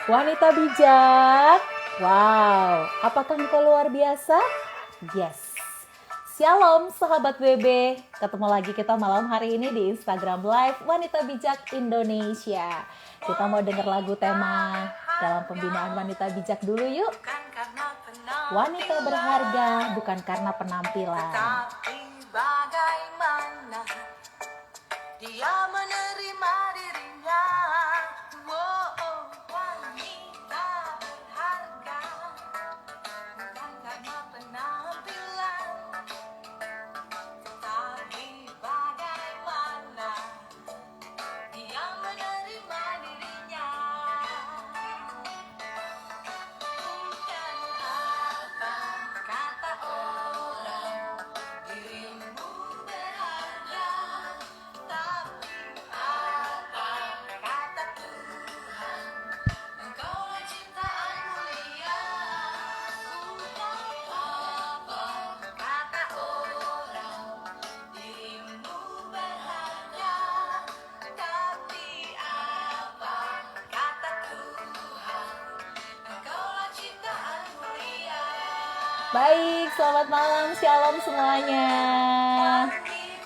Wanita bijak. Wow, apakah engkau luar biasa? Yes. Shalom sahabat WB. Ketemu lagi kita malam hari ini di Instagram Live Wanita Bijak Indonesia. Kita mau dengar lagu tema dalam pembinaan wanita bijak dulu yuk. Wanita berharga bukan karena penampilan, tetapi bagaimana dia menerima dirinya. Wanita berharga bukan karena penampilan, tetapi bagaimana dia menerima dirinya. Bukan apa kata orang, dirimu berharga, tapi apa kata Tuhan, engkaulah ciptaan mulia. Bukan apa kata orang, dirimu berharga, tapi apa kata Tuhan, engkaulah ciptaan mulia. Baik, selamat malam, shalom semuanya.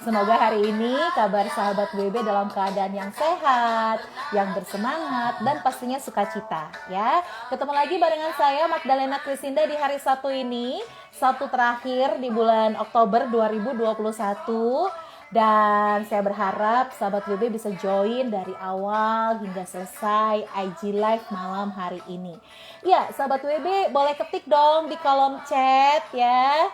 Semoga hari ini kabar sahabat WB dalam keadaan yang sehat, yang bersemangat, dan pastinya sukacita ya. Ketemu lagi barengan saya Magdalena Krisinda di hari Sabtu ini, Sabtu terakhir di bulan Oktober 2021. Dan saya berharap sahabat WB bisa join dari awal hingga selesai IG Live malam hari ini. Ya, sahabat WB boleh ketik dong di kolom chat ya.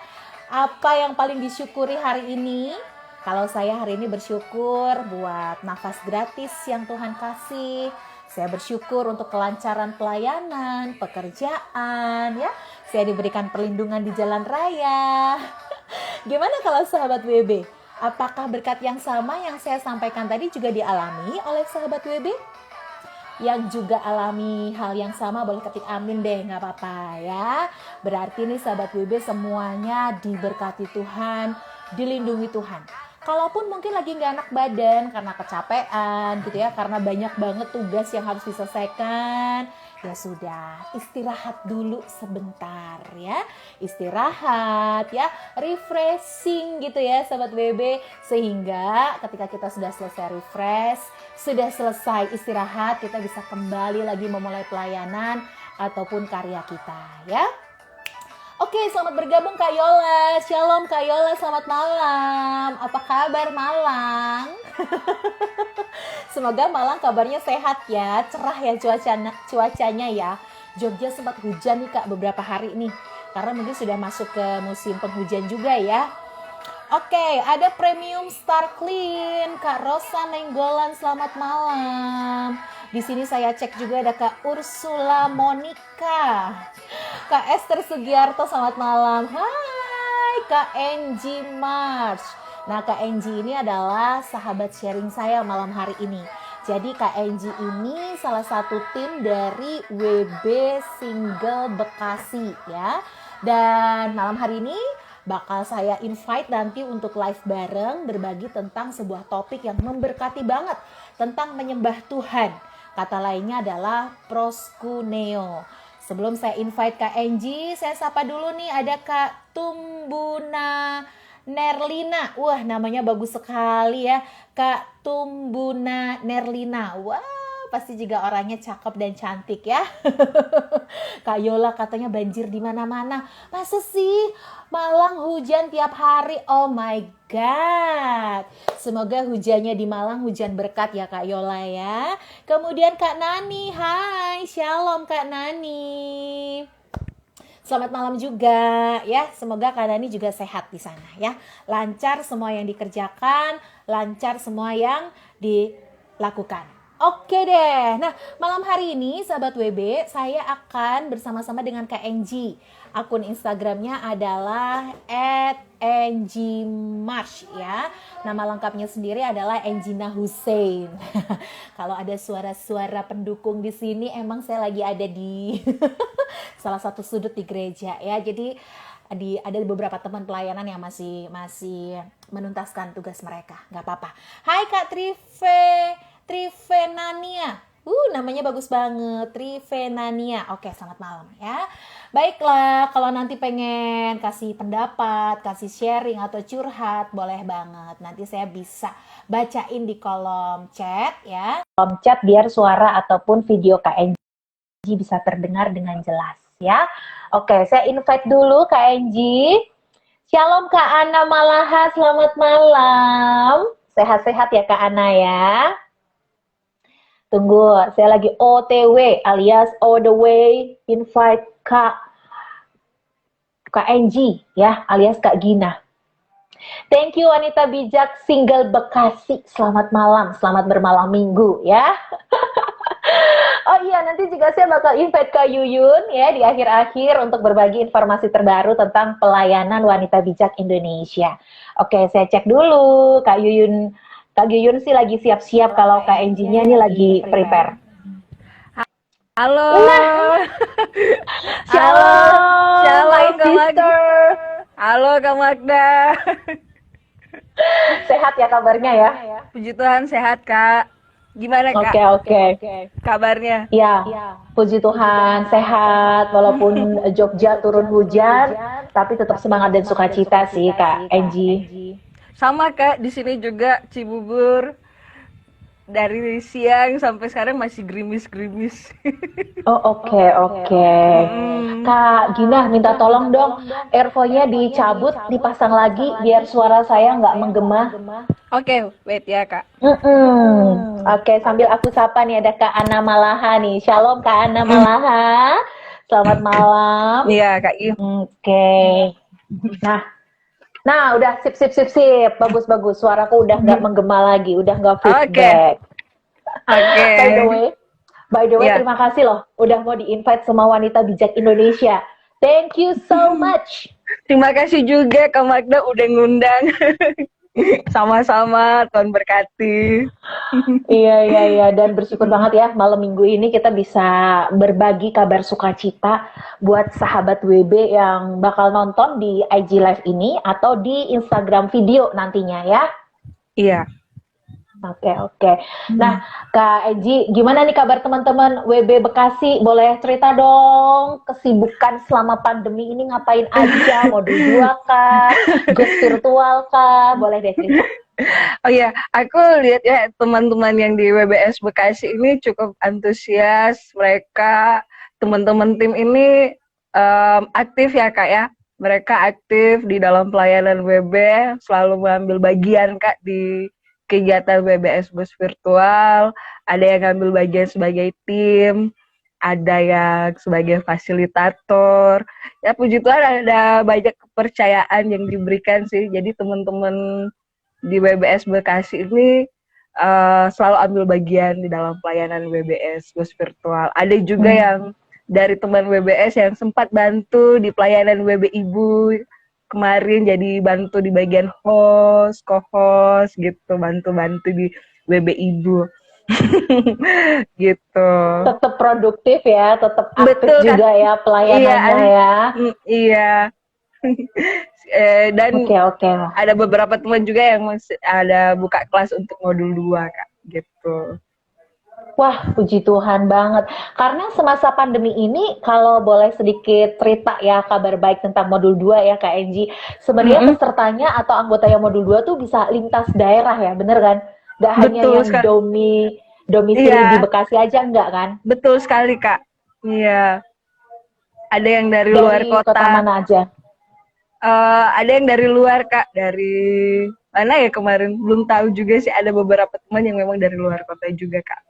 Apa yang paling disyukuri hari ini? Kalau saya hari ini bersyukur buat nafas gratis yang Tuhan kasih. Saya bersyukur untuk kelancaran pelayanan, pekerjaan ya. Saya diberikan perlindungan di jalan raya. Gimana kalau sahabat WB? Apakah berkat yang sama yang saya sampaikan tadi juga dialami oleh sahabat WB? Yang juga alami hal yang sama boleh ketik amin deh, nggak apa-apa ya. Berarti nih sahabat WB semuanya diberkati Tuhan, dilindungi Tuhan. Kalaupun mungkin lagi nggak enak badan karena kecapean gitu ya, karena banyak banget tugas yang harus diselesaikan, ya sudah, istirahat dulu sebentar ya. Istirahat ya, refreshing gitu ya sahabat WB. Sehingga ketika kita sudah selesai refresh, sudah selesai istirahat, kita bisa kembali lagi memulai pelayanan ataupun karya kita ya. Oke, selamat bergabung Kak Yola. Shalom Kak Yola, selamat malam. Apa kabar Malang? Semoga Malang kabarnya sehat ya, cerah ya cuacanya ya. Jogja sempat hujan nih Kak beberapa hari nih, karena mungkin sudah masuk ke musim penghujan juga ya. Oke, ada Premium Star Clean, Kak Rosa Nenggolan, selamat malam. Di sini saya cek juga ada Kak Ursula Monica, Kak Esther Sugiarto, selamat malam. Hai, Kak Angie March. Nah, Kak Angie ini adalah sahabat sharing saya malam hari ini. Jadi Kak Angie ini salah satu tim dari WB Single Bekasi ya. Dan malam hari ini bakal saya invite nanti untuk live bareng, berbagi tentang sebuah topik yang memberkati banget, tentang menyembah Tuhan. Kata lainnya adalah proskuneo. Sebelum saya invite Kak Angie, saya sapa dulu nih, ada Kak Tumbuna Nerlina. Wah, namanya bagus sekali ya, Kak Tumbuna Nerlina. Wah, pasti juga orangnya cakep dan cantik ya. Kak Yola katanya banjir di mana-mana. Masa sih? Malang hujan tiap hari. Oh my God. Semoga hujannya di Malang hujan berkat ya Kak Yola ya. Kemudian Kak Nani. Hai, shalom Kak Nani. Selamat malam juga ya. Semoga Kak Nani juga sehat di sana ya. Lancar semua yang dikerjakan, lancar semua yang dilakukan. Oke deh, nah malam hari ini sahabat WB saya akan bersama-sama dengan Kak Angie. Akun Instagramnya adalah @angiemarch ya. Nama lengkapnya sendiri adalah Anjina Hussein. Kalau ada suara-suara pendukung di sini, emang saya lagi ada di salah satu sudut di gereja ya. Jadi ada beberapa teman pelayanan yang masih menuntaskan tugas mereka. Nggak apa-apa. Hai Kak Trivenania. Namanya bagus banget, Trivenania. Oke, selamat malam ya. Baiklah, kalau nanti pengen kasih pendapat, kasih sharing atau curhat, boleh banget. Nanti saya bisa bacain di kolom chat ya. Kolom chat biar suara ataupun video KNG bisa terdengar dengan jelas ya. Oke, saya invite dulu KNG. Shalom Kak Ana Malaha, selamat malam. Sehat-sehat ya Kak Ana ya. Tunggu, saya lagi OTW alias all the way invite Kak NG ya alias Kak Gina. Thank you Wanita Bijak Single Bekasi. Selamat malam, selamat bermalam minggu ya. Oh iya, nanti juga saya bakal invite Kak Yuyun ya di akhir-akhir untuk berbagi informasi terbaru tentang pelayanan Wanita Bijak Indonesia. Oke, saya cek dulu Kak Yuyun. Kak Yuyun sih lagi siap-siap, kalau Kak NG-nya ini lagi prepare. Halo. Shalom, Shalom, my Kak sister. Halo Kak Magda. Sehat ya kabarnya ya? Puji Tuhan sehat Kak. Gimana Kak? Oke. Kabarnya? Ya, puji Tuhan sehat. Walaupun Jogja turun hujan, tapi tetap semangat dan sukacita sih Kak NG. Sama Kak, di sini juga Cibubur. Dari siang sampai sekarang masih gerimis-gerimis. Oh oke. Kak Gina minta tolong dong, earphone-nya dicabut, dipasang lagi biar suara saya nggak menggema. Oke, wait ya Kak. Oke, sambil aku sapa nih ada Kak Ana Malaha nih. Shalom Kak Ana Malaha. Selamat malam. Iya Kak Yu. Oke. Nah, udah sip. Bagus. Suaraku udah nggak menggema lagi, udah nggak feedback. Oke. By the way, Yeah. terima kasih loh udah mau di-invite semua Wanita Bijak Indonesia. Thank you so much. Terima kasih juga Kak Magda udah ngundang. Sama-sama, Tuhan berkati. Iya, dan bersyukur banget ya malam minggu ini kita bisa berbagi kabar sukacita buat sahabat WB yang bakal nonton di IG Live ini atau di Instagram video nantinya ya. Iya. Oke. Nah, Kak Eji, gimana nih kabar teman-teman WB Bekasi? Boleh cerita dong kesibukan selama pandemi ini ngapain aja? Modul 2 kah? Ghost virtual kah? Boleh deh cerita. Oh iya, aku lihat ya teman-teman yang di WBS Bekasi ini cukup antusias. Mereka, teman-teman tim ini aktif ya Kak ya. Mereka aktif di dalam pelayanan WB, selalu mengambil bagian Kak di kegiatan WBS Bus Virtual. Ada yang ngambil bagian sebagai tim, ada yang sebagai fasilitator. Ya puji Tuhan ada banyak kepercayaan yang diberikan sih. Jadi teman-teman di WBS Bekasi ini selalu ambil bagian di dalam pelayanan WBS Bus Virtual. Ada juga yang dari teman WBS yang sempat bantu di pelayanan WB Ibu kemarin, jadi bantu di bagian host, co-host gitu, bantu-bantu di WB Ibu. Gitu. Tetap produktif ya, tetap aktif. Betul, juga kan? Ya pelayanannya ya. Iya. Dan Oke. ada beberapa teman juga yang ada buka kelas untuk modul 2 Kak, gitu. Wah, puji Tuhan banget. Karena semasa pandemi ini, kalau boleh sedikit cerita ya, kabar baik tentang modul 2 ya Kak Enji. Sebenarnya pesertanya atau anggota yang modul 2 tuh bisa lintas daerah ya, bener kan? Gak hanya yang domisili di Bekasi aja, enggak kan? Betul sekali Kak. Iya. Ada yang dari luar kota. Mana aja? Ada yang dari luar Kak, dari mana ya kemarin? Belum tahu juga sih, ada beberapa teman yang memang dari luar kota juga Kak.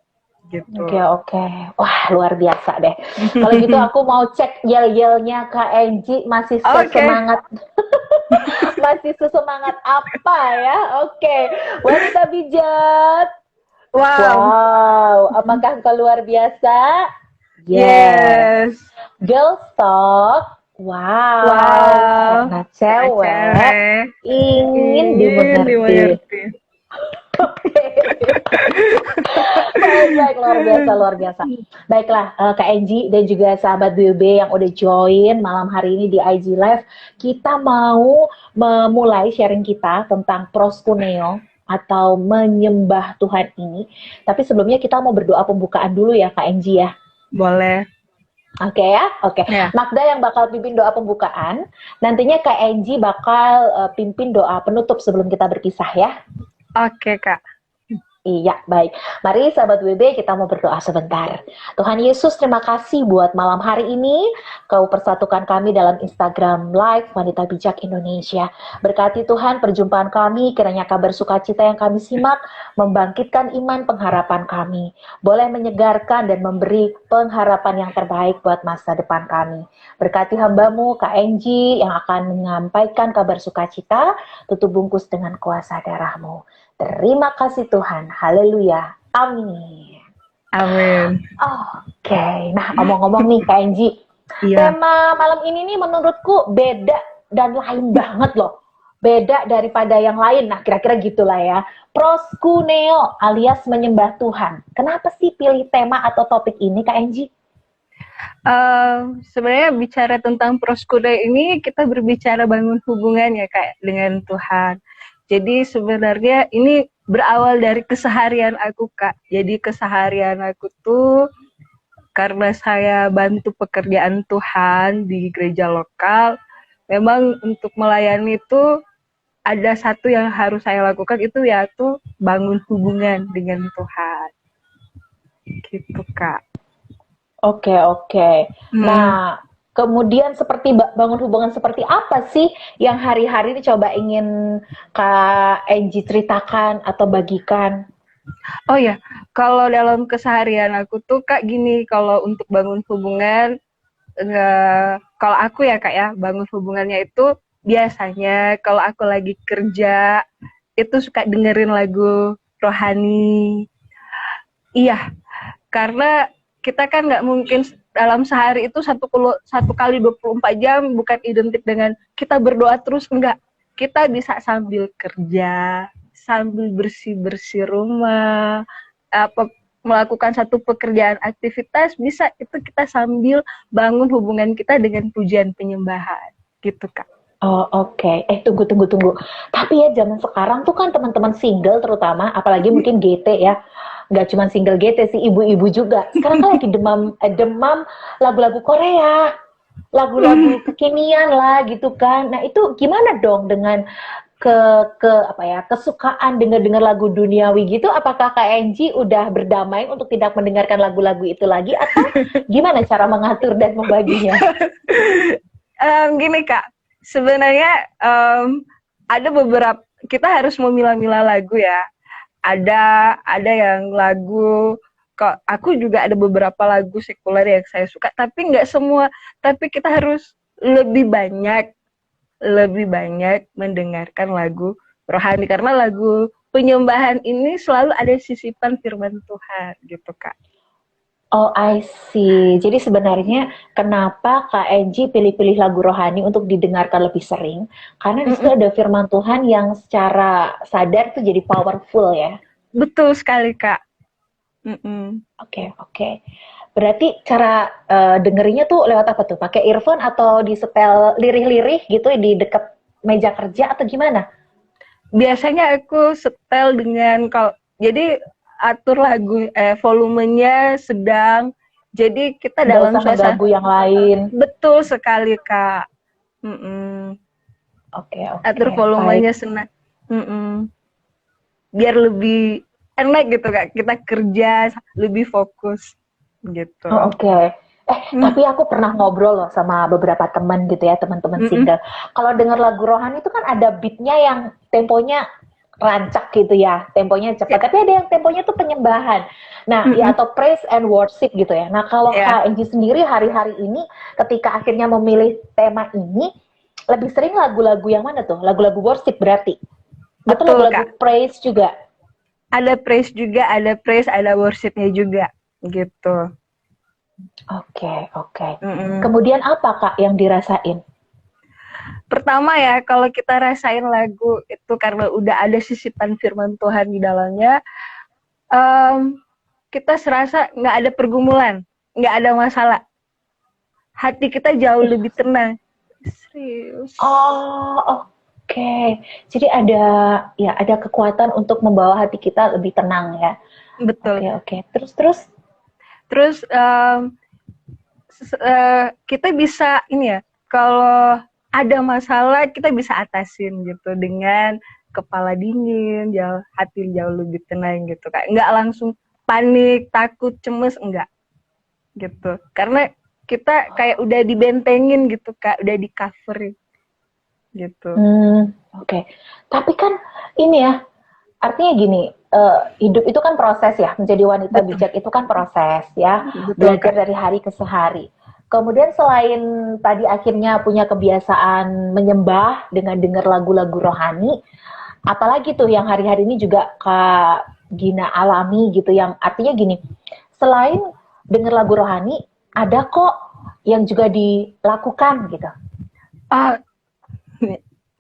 Gitu. Oke. Wah, luar biasa deh. Kalau gitu aku mau cek yel-yelnya Kak Enji masih sesemangat. Masih sesemangat apa ya? Oke. Wanita Bijak. Wow. Apakah engkau luar biasa? Yes. Girls Talk. Wow. Karena cewek ingin dimengerti. Baik, luar biasa. Baiklah, Kak Enji dan juga sahabat WB yang udah join malam hari ini di IG Live, kita mau memulai sharing kita tentang proskuneo atau menyembah Tuhan ini. Tapi sebelumnya kita mau berdoa pembukaan dulu ya Kak Enji ya. Boleh. Oke ya, oke. Ya. Magda yang bakal pimpin doa pembukaan. Nantinya Kak Enji bakal pimpin doa penutup sebelum kita berpisah ya. Oke, Kak. Iya, baik. Mari sahabat WB kita mau berdoa sebentar. Tuhan Yesus, terima kasih buat malam hari ini. Kau persatukan kami dalam Instagram Live Wanita Bijak Indonesia. Berkati Tuhan perjumpaan kami, kiranya kabar sukacita yang kami simak, membangkitkan iman pengharapan kami. Boleh menyegarkan dan memberi pengharapan yang terbaik buat masa depan kami. Berkati hambamu, Kak Enji, yang akan menyampaikan kabar sukacita, tutup bungkus dengan kuasa darah-Mu. Terima kasih Tuhan. Haleluya. Amin. Amin. Oke. Nah, ngomong-ngomong nih Kak Enji. Iya. Tema malam ini nih menurutku beda dan lain banget loh. Beda daripada yang lain. Nah, kira-kira gitulah ya. Proskuneo alias menyembah Tuhan. Kenapa sih pilih tema atau topik ini Kak Enji? Sebenarnya bicara tentang proskude ini kita berbicara bangun hubungan ya Kak dengan Tuhan. Jadi sebenarnya ini berawal dari keseharian aku Kak. Jadi keseharian aku tuh karena saya bantu pekerjaan Tuhan di gereja lokal, memang untuk melayani itu ada satu yang harus saya lakukan itu yaitu bangun hubungan dengan Tuhan. Gitu Kak. Oke. Nah, kemudian seperti bangun hubungan seperti apa sih yang hari-hari ini coba ingin Kak Enji ceritakan atau bagikan? Oh ya, kalau dalam keseharian aku tuh Kak gini, kalau untuk bangun hubungan, kalau aku ya Kak ya, bangun hubungannya itu biasanya kalau aku lagi kerja, itu suka dengerin lagu rohani. Iya, karena kita kan nggak mungkin dalam sehari itu satu kali 24 jam bukan identik dengan kita berdoa terus, enggak. Kita bisa sambil kerja, sambil bersih-bersih rumah, melakukan satu pekerjaan aktivitas, bisa itu kita sambil bangun hubungan kita dengan pujian penyembahan. Gitu Kak. Oh, oke. Tunggu. Tapi ya zaman sekarang tuh kan teman-teman single terutama, apalagi mungkin GT ya. Nggak cuma single GT sih, ibu-ibu juga. Sekarang kan lagi demam lagu-lagu Korea, lagu-lagu kekinian lah gitu kan. Nah, itu gimana dong dengan kesukaan dengar lagu duniawi gitu? Apakah Kak Enji udah berdamai untuk tidak mendengarkan lagu-lagu itu lagi atau gimana cara mengatur dan membaginya? Gini Kak, sebenarnya ada beberapa, kita harus memilah-milah lagu ya. Ada yang lagu, kok aku juga ada beberapa lagu sekuler yang saya suka, tapi nggak semua. Tapi kita harus lebih banyak mendengarkan lagu rohani, karena lagu penyembahan ini selalu ada sisipan firman Tuhan gitu Kak. Oh, I see. Jadi sebenarnya kenapa Kak Enji pilih-pilih lagu rohani untuk didengarkan lebih sering? Karena di situ ada firman Tuhan yang secara sadar tuh jadi powerful ya. Betul sekali Kak. Oke. Berarti cara dengerinnya tuh lewat apa tuh? Pakai earphone atau disetel lirih-lirih gitu di dekat meja kerja atau gimana? Biasanya aku setel dengan jadi atur lagu volumenya sedang, jadi kita Nggak dalam usah mengganggu yang lain. Betul sekali Kak. Oke. Atur volumenya senang, biar lebih enak gitu Kak, kita kerja lebih fokus gitu. Oke. Tapi aku pernah ngobrol loh sama beberapa teman gitu ya, teman-teman single. Kalau dengar lagu rohani itu kan ada beatnya yang temponya rancak gitu ya, temponya cepat. Tapi ada yang temponya tuh penyembahan. Nah, ya atau praise and worship gitu ya. Nah, kalau Kak Enji sendiri hari-hari ini ketika akhirnya memilih tema ini, lebih sering lagu-lagu yang mana tuh? Lagu-lagu worship berarti? Atau lagu-lagu praise juga? Ada praise juga, ada worshipnya juga gitu. Oke. Kemudian apa Kak yang dirasain? Pertama ya, kalau kita rasain lagu itu karena udah ada sisipan firman Tuhan di dalamnya, kita serasa nggak ada pergumulan, nggak ada masalah. Hati kita jauh lebih tenang. Serius. Oh, Oke, jadi ada kekuatan untuk membawa hati kita lebih tenang ya. Betul. Oke. Terus. Terus kita bisa ini ya, kalau ada masalah kita bisa atasin gitu dengan kepala dingin, hati jauh lebih tenang gitu Kak. Nggak langsung panik, takut, cemes, enggak gitu. Karena kita kayak udah dibentengin gitu Kak, udah di coverin gitu. Oke. Tapi kan ini ya, artinya gini, hidup itu kan proses ya, menjadi wanita Betul. bijak itu kan proses ya, Betul, belajar Kak. dari hari ke hari. Kemudian selain tadi akhirnya punya kebiasaan menyembah dengan dengar lagu-lagu rohani, apalagi tuh yang hari-hari ini juga Kak Gina alami gitu, yang artinya gini, selain dengar lagu rohani, ada kok yang juga dilakukan gitu. Ah,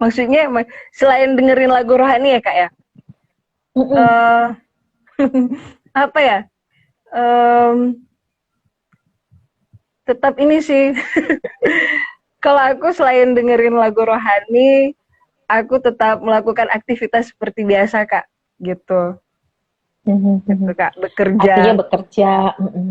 maksudnya selain dengerin lagu rohani ya Kak ya? Apa ya? Tetap ini sih. Kalau aku selain dengerin lagu rohani, aku tetap melakukan aktivitas seperti biasa Kak, gitu. Gitu Kak, bekerja. Artinya bekerja.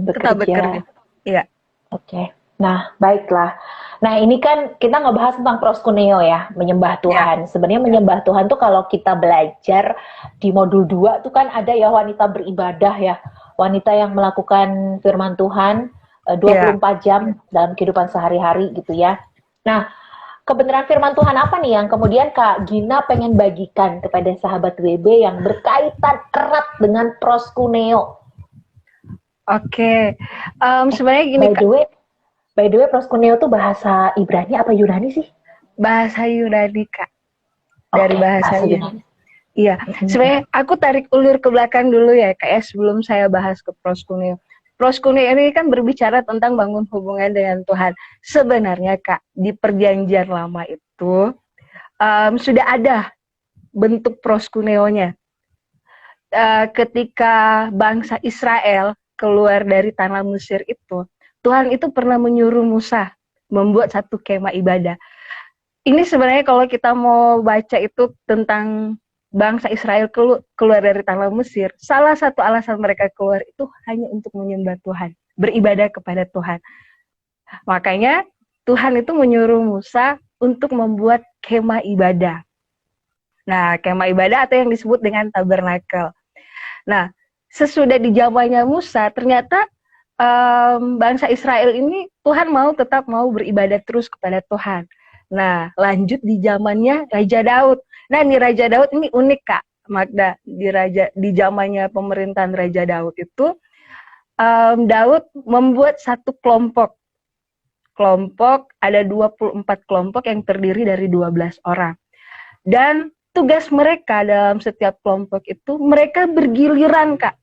Tetap bekerja. Iya. Oke. Nah, baiklah. Nah, ini kan kita ngebahas tentang proskuneo ya, menyembah Tuhan. Sebenarnya menyembah Tuhan tuh kalau kita belajar di modul 2 tuh kan ada ya wanita beribadah ya. Wanita yang melakukan firman Tuhan 24 jam dalam kehidupan sehari-hari gitu ya. Nah, kebenaran firman Tuhan apa nih yang kemudian Kak Gina pengen bagikan kepada sahabat WB yang berkaitan erat dengan proskuneo? Oke. Sebenarnya gini Kak. By the way, proskuneo tuh bahasa Ibrani apa Yunani sih? Bahasa Yunani Kak. Dari bahasa Yunani. Iya. Sebenarnya aku tarik ulur ke belakang dulu ya Kak ya, sebelum saya bahas ke proskuneo. Proskuneo ini kan berbicara tentang bangun hubungan dengan Tuhan. Sebenarnya Kak, di perjanjian lama itu sudah ada bentuk proskuneonya. Ketika bangsa Israel keluar dari tanah Mesir itu, Tuhan itu pernah menyuruh Musa membuat satu kemah ibadah. Ini sebenarnya kalau kita mau baca itu tentang bangsa Israel keluar dari tanah Mesir, salah satu alasan mereka keluar itu hanya untuk menyembah Tuhan, beribadah kepada Tuhan. Makanya Tuhan itu menyuruh Musa untuk membuat kemah ibadah. Nah, kemah ibadah atau yang disebut dengan tabernakel. Nah, sesudah di zamannya Musa, ternyata bangsa Israel ini Tuhan tetap mau beribadah terus kepada Tuhan. Nah, lanjut di zamannya Raja Daud. Nah, ini Raja Daud ini unik Kak Magda. Di zamannya pemerintahan Raja Daud itu, Daud membuat satu kelompok. Ada 24 kelompok yang terdiri dari 12 orang. Dan tugas mereka dalam setiap kelompok itu, mereka bergiliran Kak.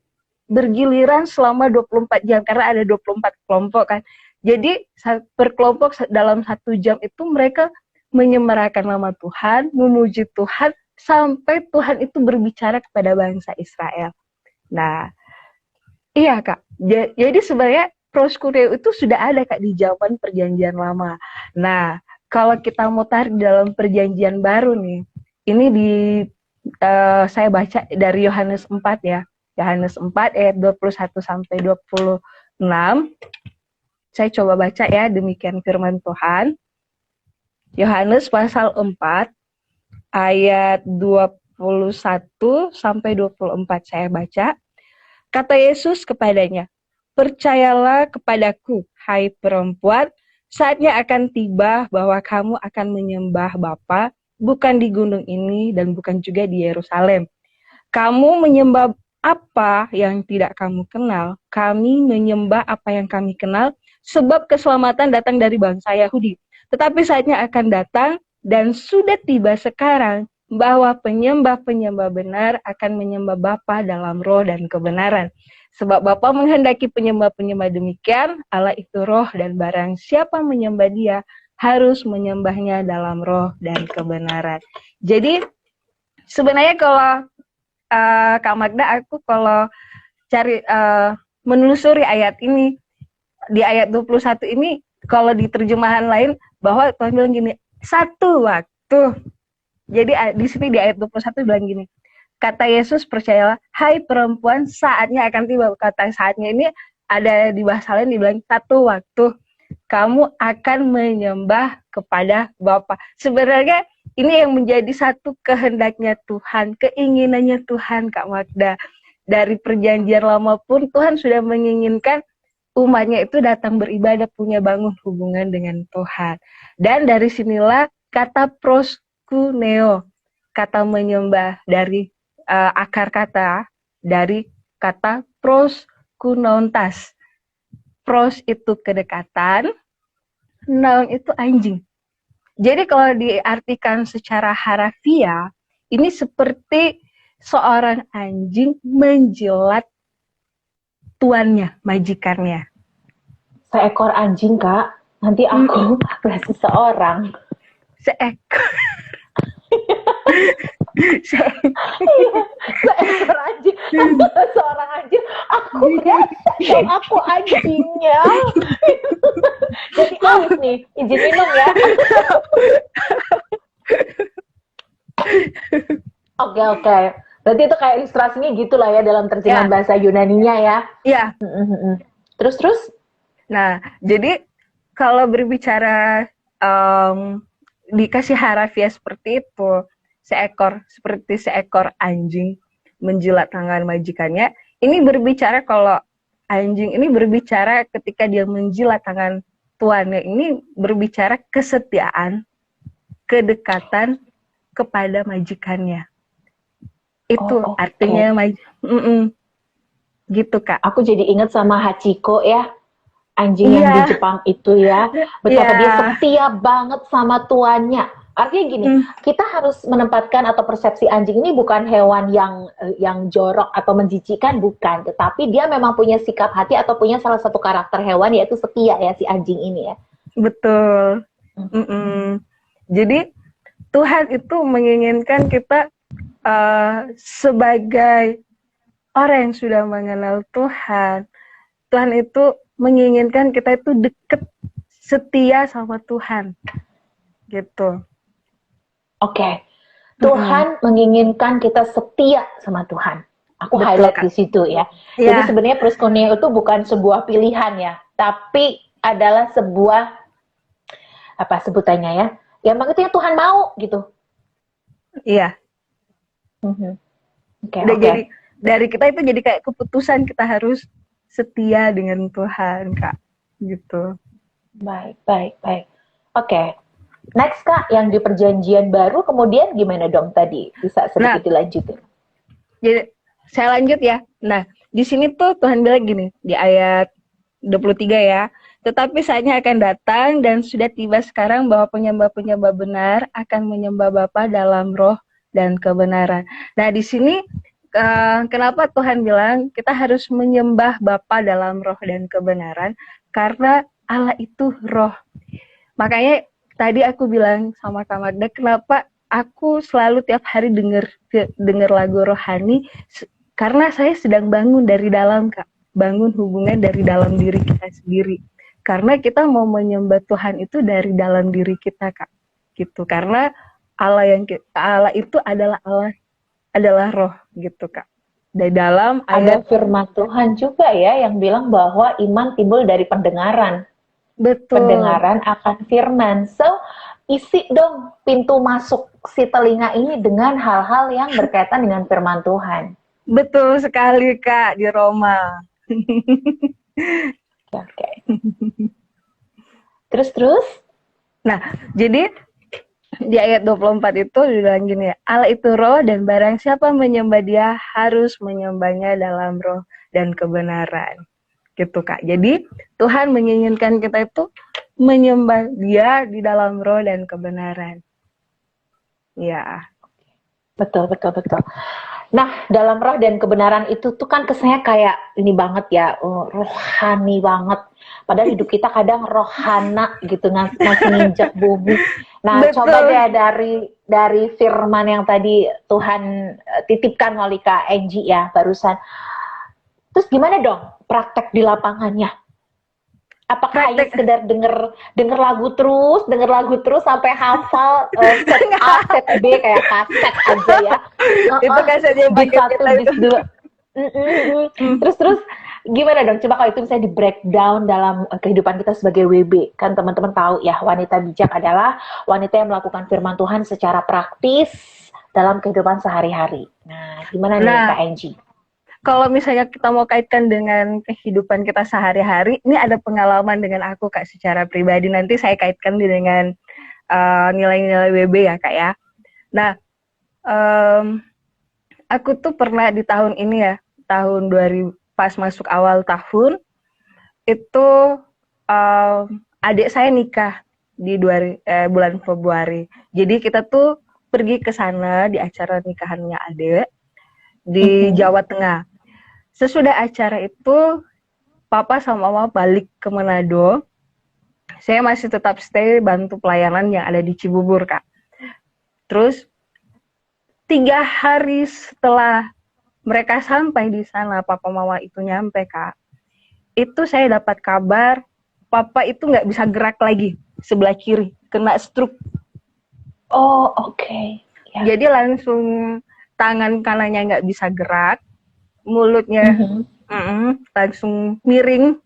Bergiliran selama 24 jam karena ada 24 kelompok kan. Jadi per kelompok dalam 1 jam itu mereka menyemarakan nama Tuhan, memuji Tuhan sampai Tuhan itu berbicara kepada bangsa Israel. Nah, iya Kak. Jadi sebenarnya proskuneo itu sudah ada Kak di zaman perjanjian lama. Nah, kalau kita mau tarik dalam perjanjian baru nih, ini saya baca dari Yohanes 4 ya. Yohanes 4 ayat 21 sampai 26. Saya coba baca ya, demikian firman Tuhan. Yohanes pasal 4 ayat 21 sampai 24 saya baca. Kata Yesus kepadanya, "Percayalah kepadaku, hai perempuan, saatnya akan tiba bahwa kamu akan menyembah Bapa, bukan di gunung ini dan bukan juga di Yerusalem. Kamu menyembah apa yang tidak kamu kenal, kami menyembah apa yang kami kenal, sebab keselamatan datang dari bangsa Yahudi. Tetapi saatnya akan datang, dan sudah tiba sekarang, bahwa penyembah-penyembah benar akan menyembah Bapa dalam roh dan kebenaran. Sebab Bapa menghendaki penyembah-penyembah demikian, Allah itu roh, dan barang siapa menyembah Dia, harus menyembahnya dalam roh dan kebenaran." Jadi, sebenarnya kalau Kak Magda, aku kalau cari menelusuri ayat ini, di ayat 21 ini, kalau di terjemahan lain, bahwa Tuhan bilang gini, satu waktu Jadi di sini di ayat 21 bilang gini. Kata Yesus, percayalah, hai perempuan, saatnya akan tiba. Kata saatnya ini ada di bahasa lain dibilang satu waktu kamu akan menyembah kepada Bapa. Sebenarnya ini yang menjadi satu kehendaknya Tuhan, keinginannya Tuhan, Kak Magda. Dari perjanjian lama pun Tuhan sudah menginginkan umatnya itu datang beribadah, punya bangun hubungan dengan Tuhan. Dan dari sinilah kata proskuneo, kata menyembah dari akar kata dari kata proskunontas. Pros itu kedekatan, noun itu anjing. Jadi kalau diartikan secara harafiah, ini seperti seorang anjing menjilat tuannya, majikannya. Seekor anjing, Kak. Nanti aku berarti seorang. Seekor. Seekor anjing. Seorang anjing. Aku dong, aku anjingnya. Jadi aus nih. Izin minum ya. Oke. Berarti itu kayak ilustrasinya gitu lah ya dalam terjemahan bahasa Yunaninya ya. Iya. Terus? Nah, jadi kalau berbicara dikasih harafiah seperti itu, seperti seekor anjing menjilat tangan majikannya, ini berbicara kalau anjing ini berbicara ketika dia menjilat tangan tuannya, ini berbicara kesetiaan, kedekatan kepada majikannya. Itu artinya gitu, Kak. Aku jadi ingat sama Hachiko ya, anjing yang di Jepang itu ya, betapa dia setia banget sama tuannya. Artinya gini, kita harus menempatkan atau persepsi anjing ini bukan hewan yang jorok atau menjijikkan, bukan, tetapi dia memang punya sikap hati atau punya salah satu karakter hewan, yaitu setia ya, si anjing ini ya. Betul. Jadi Tuhan itu menginginkan kita sebagai orang yang sudah mengenal Tuhan, Tuhan itu menginginkan kita itu deket, setia sama Tuhan, gitu. Oke. Tuhan menginginkan kita setia sama Tuhan. Aku highlight di situ ya. Jadi sebenarnya proskuneo itu bukan sebuah pilihan ya, tapi adalah sebuah apa sebutannya ya? Yang maksudnya Tuhan mau gitu. Iya. Jadi dari kita itu jadi kayak keputusan kita harus setia dengan Tuhan, Kak. Gitu. Baik. Oke. Next, Kak, yang di perjanjian baru kemudian gimana dong tadi? Bisa sedikit dilanjutin. Jadi saya lanjut ya. Nah, di sini tuh Tuhan bilang gini di ayat 23 ya. Tetapi saatnya akan datang dan sudah tiba sekarang bahwa penyembah-penyembah benar akan menyembah Bapa dalam roh dan kebenaran. Nah, di sini kenapa Tuhan bilang kita harus menyembah Bapa dalam roh dan kebenaran? Karena Allah itu roh. Makanya tadi aku bilang sama Kak Magda, kenapa aku selalu tiap hari dengar lagu rohani, karena saya sedang bangun dari dalam, Kak. Bangun hubungan dari dalam diri kita sendiri. Karena kita mau menyembah Tuhan itu dari dalam diri kita, Kak. Gitu. Karena Allah itu adalah roh, gitu, Kak. Dari dalam ada firman Tuhan juga ya yang bilang bahwa iman timbul dari pendengaran. Betul. Pendengaran akan firman. So, isi dong pintu masuk si telinga ini dengan hal-hal yang berkaitan dengan firman Tuhan. Betul sekali, Kak, di Roma. Oke. Terus? Nah, jadi di ayat 24 itu dibilang gini ya, Allah itu roh dan barang siapa menyembah dia harus menyembahnya dalam roh dan kebenaran. Gitu, Kak. Jadi Tuhan menginginkan kita itu menyembah dia di dalam roh dan kebenaran. Ya. Betul. Nah, dalam roh dan kebenaran itu tuh kan kesannya kayak ini banget ya, rohani banget. Padahal hidup kita kadang rohana gitu, masih nginjak bumi. Nah, betul. Coba deh dari firman yang tadi Tuhan titipkan melalui Kak Enggi ya barusan. Terus gimana dong praktek di lapangannya? Apakah hanya Praktek. sekedar denger lagu terus sampai hafal set A, set B kayak kaset aja ya? Itu kan saja yang Bis pakai satu, kita bis itu. dua. Terus gimana dong? Coba kalau itu misalnya di breakdown dalam kehidupan kita sebagai WB, kan teman-teman tahu ya, wanita bijak adalah wanita yang melakukan firman Tuhan secara praktis dalam kehidupan sehari-hari. Nah, gimana nih Kak Nah, Angie? kalau misalnya kita mau kaitkan dengan kehidupan kita sehari-hari, ini ada pengalaman dengan aku Kak secara pribadi. Nanti saya kaitkan dengan nilai-nilai WB ya Kak ya. Nah, em, aku tuh pernah di tahun ini ya, tahun 2000 pas masuk awal tahun itu adik saya nikah di bulan Februari. Jadi kita tuh pergi ke sana di acara nikahannya adik di Jawa Tengah. Sesudah acara itu, Papa sama Mama balik ke Manado. Saya masih tetap stay bantu pelayanan yang ada di Cibubur, Kak. Terus 3 hari setelah mereka sampai di sana, Papa Mama itu nyampe, Kak. Itu saya dapat kabar, Papa itu nggak bisa gerak lagi sebelah kiri, kena stroke. Oh, oke. Ya. Jadi langsung tangan kanannya nggak bisa gerak, mulutnya langsung miring,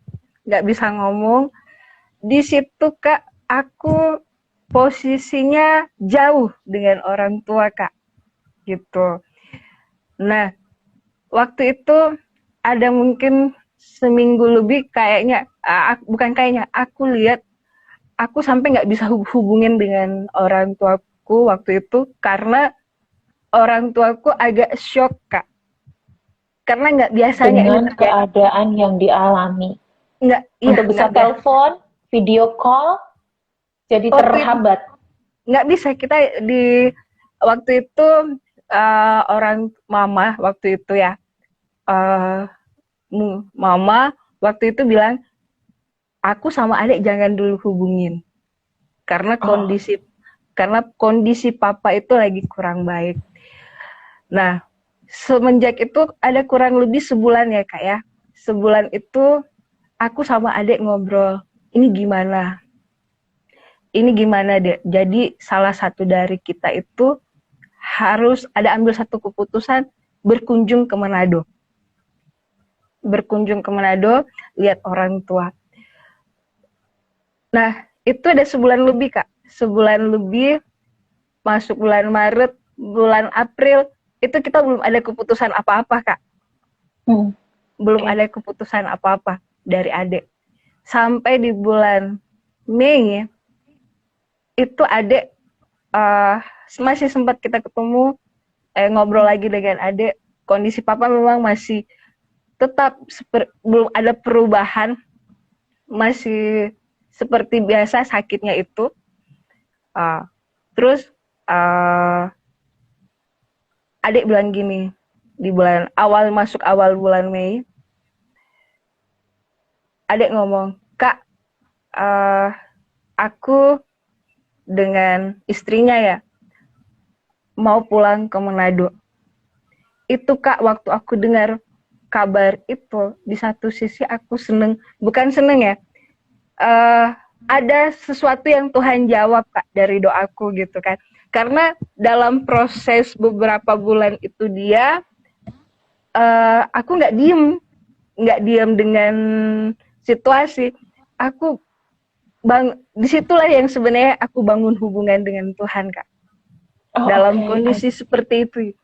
nggak bisa ngomong. Di situ Kak, aku posisinya jauh dengan orang tua Kak, gitu. Nah, waktu itu ada mungkin seminggu lebih kayaknya, bukan kayaknya, aku lihat aku sampai nggak bisa hubungin dengan orang tuaku waktu itu karena orang tuaku agak shock Kak, karena nggak biasanya ini Dengan terjadi. keadaan yang dialami. Nggak, iya Untuk bisa nggak biasa. telepon, video call, jadi Waktu itu terhambat. nggak bisa kita di waktu itu orang mama waktu itu ya mama waktu itu bilang aku sama adik jangan dulu hubungin karena Oh, kondisi papa itu lagi kurang baik. Nah, semenjak itu ada kurang lebih sebulan ya Kak ya. Sebulan itu aku sama adik ngobrol, ini gimana? Ini gimana deh? Jadi salah satu dari kita itu harus ada ambil satu keputusan berkunjung ke Manado. Berkunjung ke Manado, lihat orang tua. Nah, itu ada sebulan lebih, Kak. Sebulan lebih, masuk bulan Maret, bulan April, itu kita belum ada keputusan apa-apa, Kak. Belum oke. ada keputusan apa-apa dari adik. Sampai di bulan Mei, itu adik masih sempat kita ketemu, ngobrol lagi dengan adik. Kondisi papa memang masih tetap belum ada perubahan, masih seperti biasa sakitnya itu. Terus adik bilang gini, di masuk awal bulan Mei, adik ngomong, Kak, aku dengan istrinya ya mau pulang ke Manado. Itu Kak, waktu aku dengar kabar itu, di satu sisi aku seneng, bukan seneng ya, ada sesuatu yang Tuhan jawab Kak dari doaku gitu kan. Karena dalam proses beberapa bulan itu dia, aku nggak diem dengan situasi. Aku disitulah yang sebenarnya aku bangun hubungan dengan Tuhan Kak. Oh, Dalam oke. kondisi seperti itu,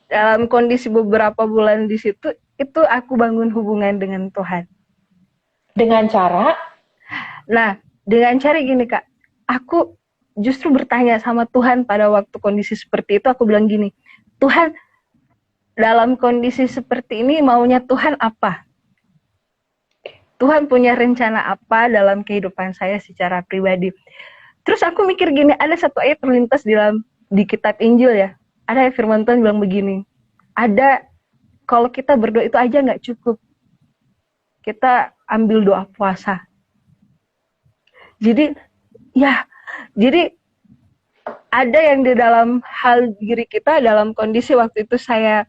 dalam kondisi beberapa bulan di situ, itu aku bangun hubungan dengan Tuhan. Dengan cara, Nah, dengan cara gini Kak, aku justru bertanya sama Tuhan pada waktu kondisi seperti itu, aku bilang gini, Tuhan, dalam kondisi seperti ini maunya Tuhan apa? Tuhan punya rencana apa dalam kehidupan saya secara pribadi? Terus aku mikir gini, ada satu ayat terlintas di kitab Injil ya, ada firman Tuhan bilang begini, ada kalau kita berdoa itu aja nggak cukup, kita ambil doa puasa. Jadi ada yang di dalam hal diri kita, dalam kondisi waktu itu saya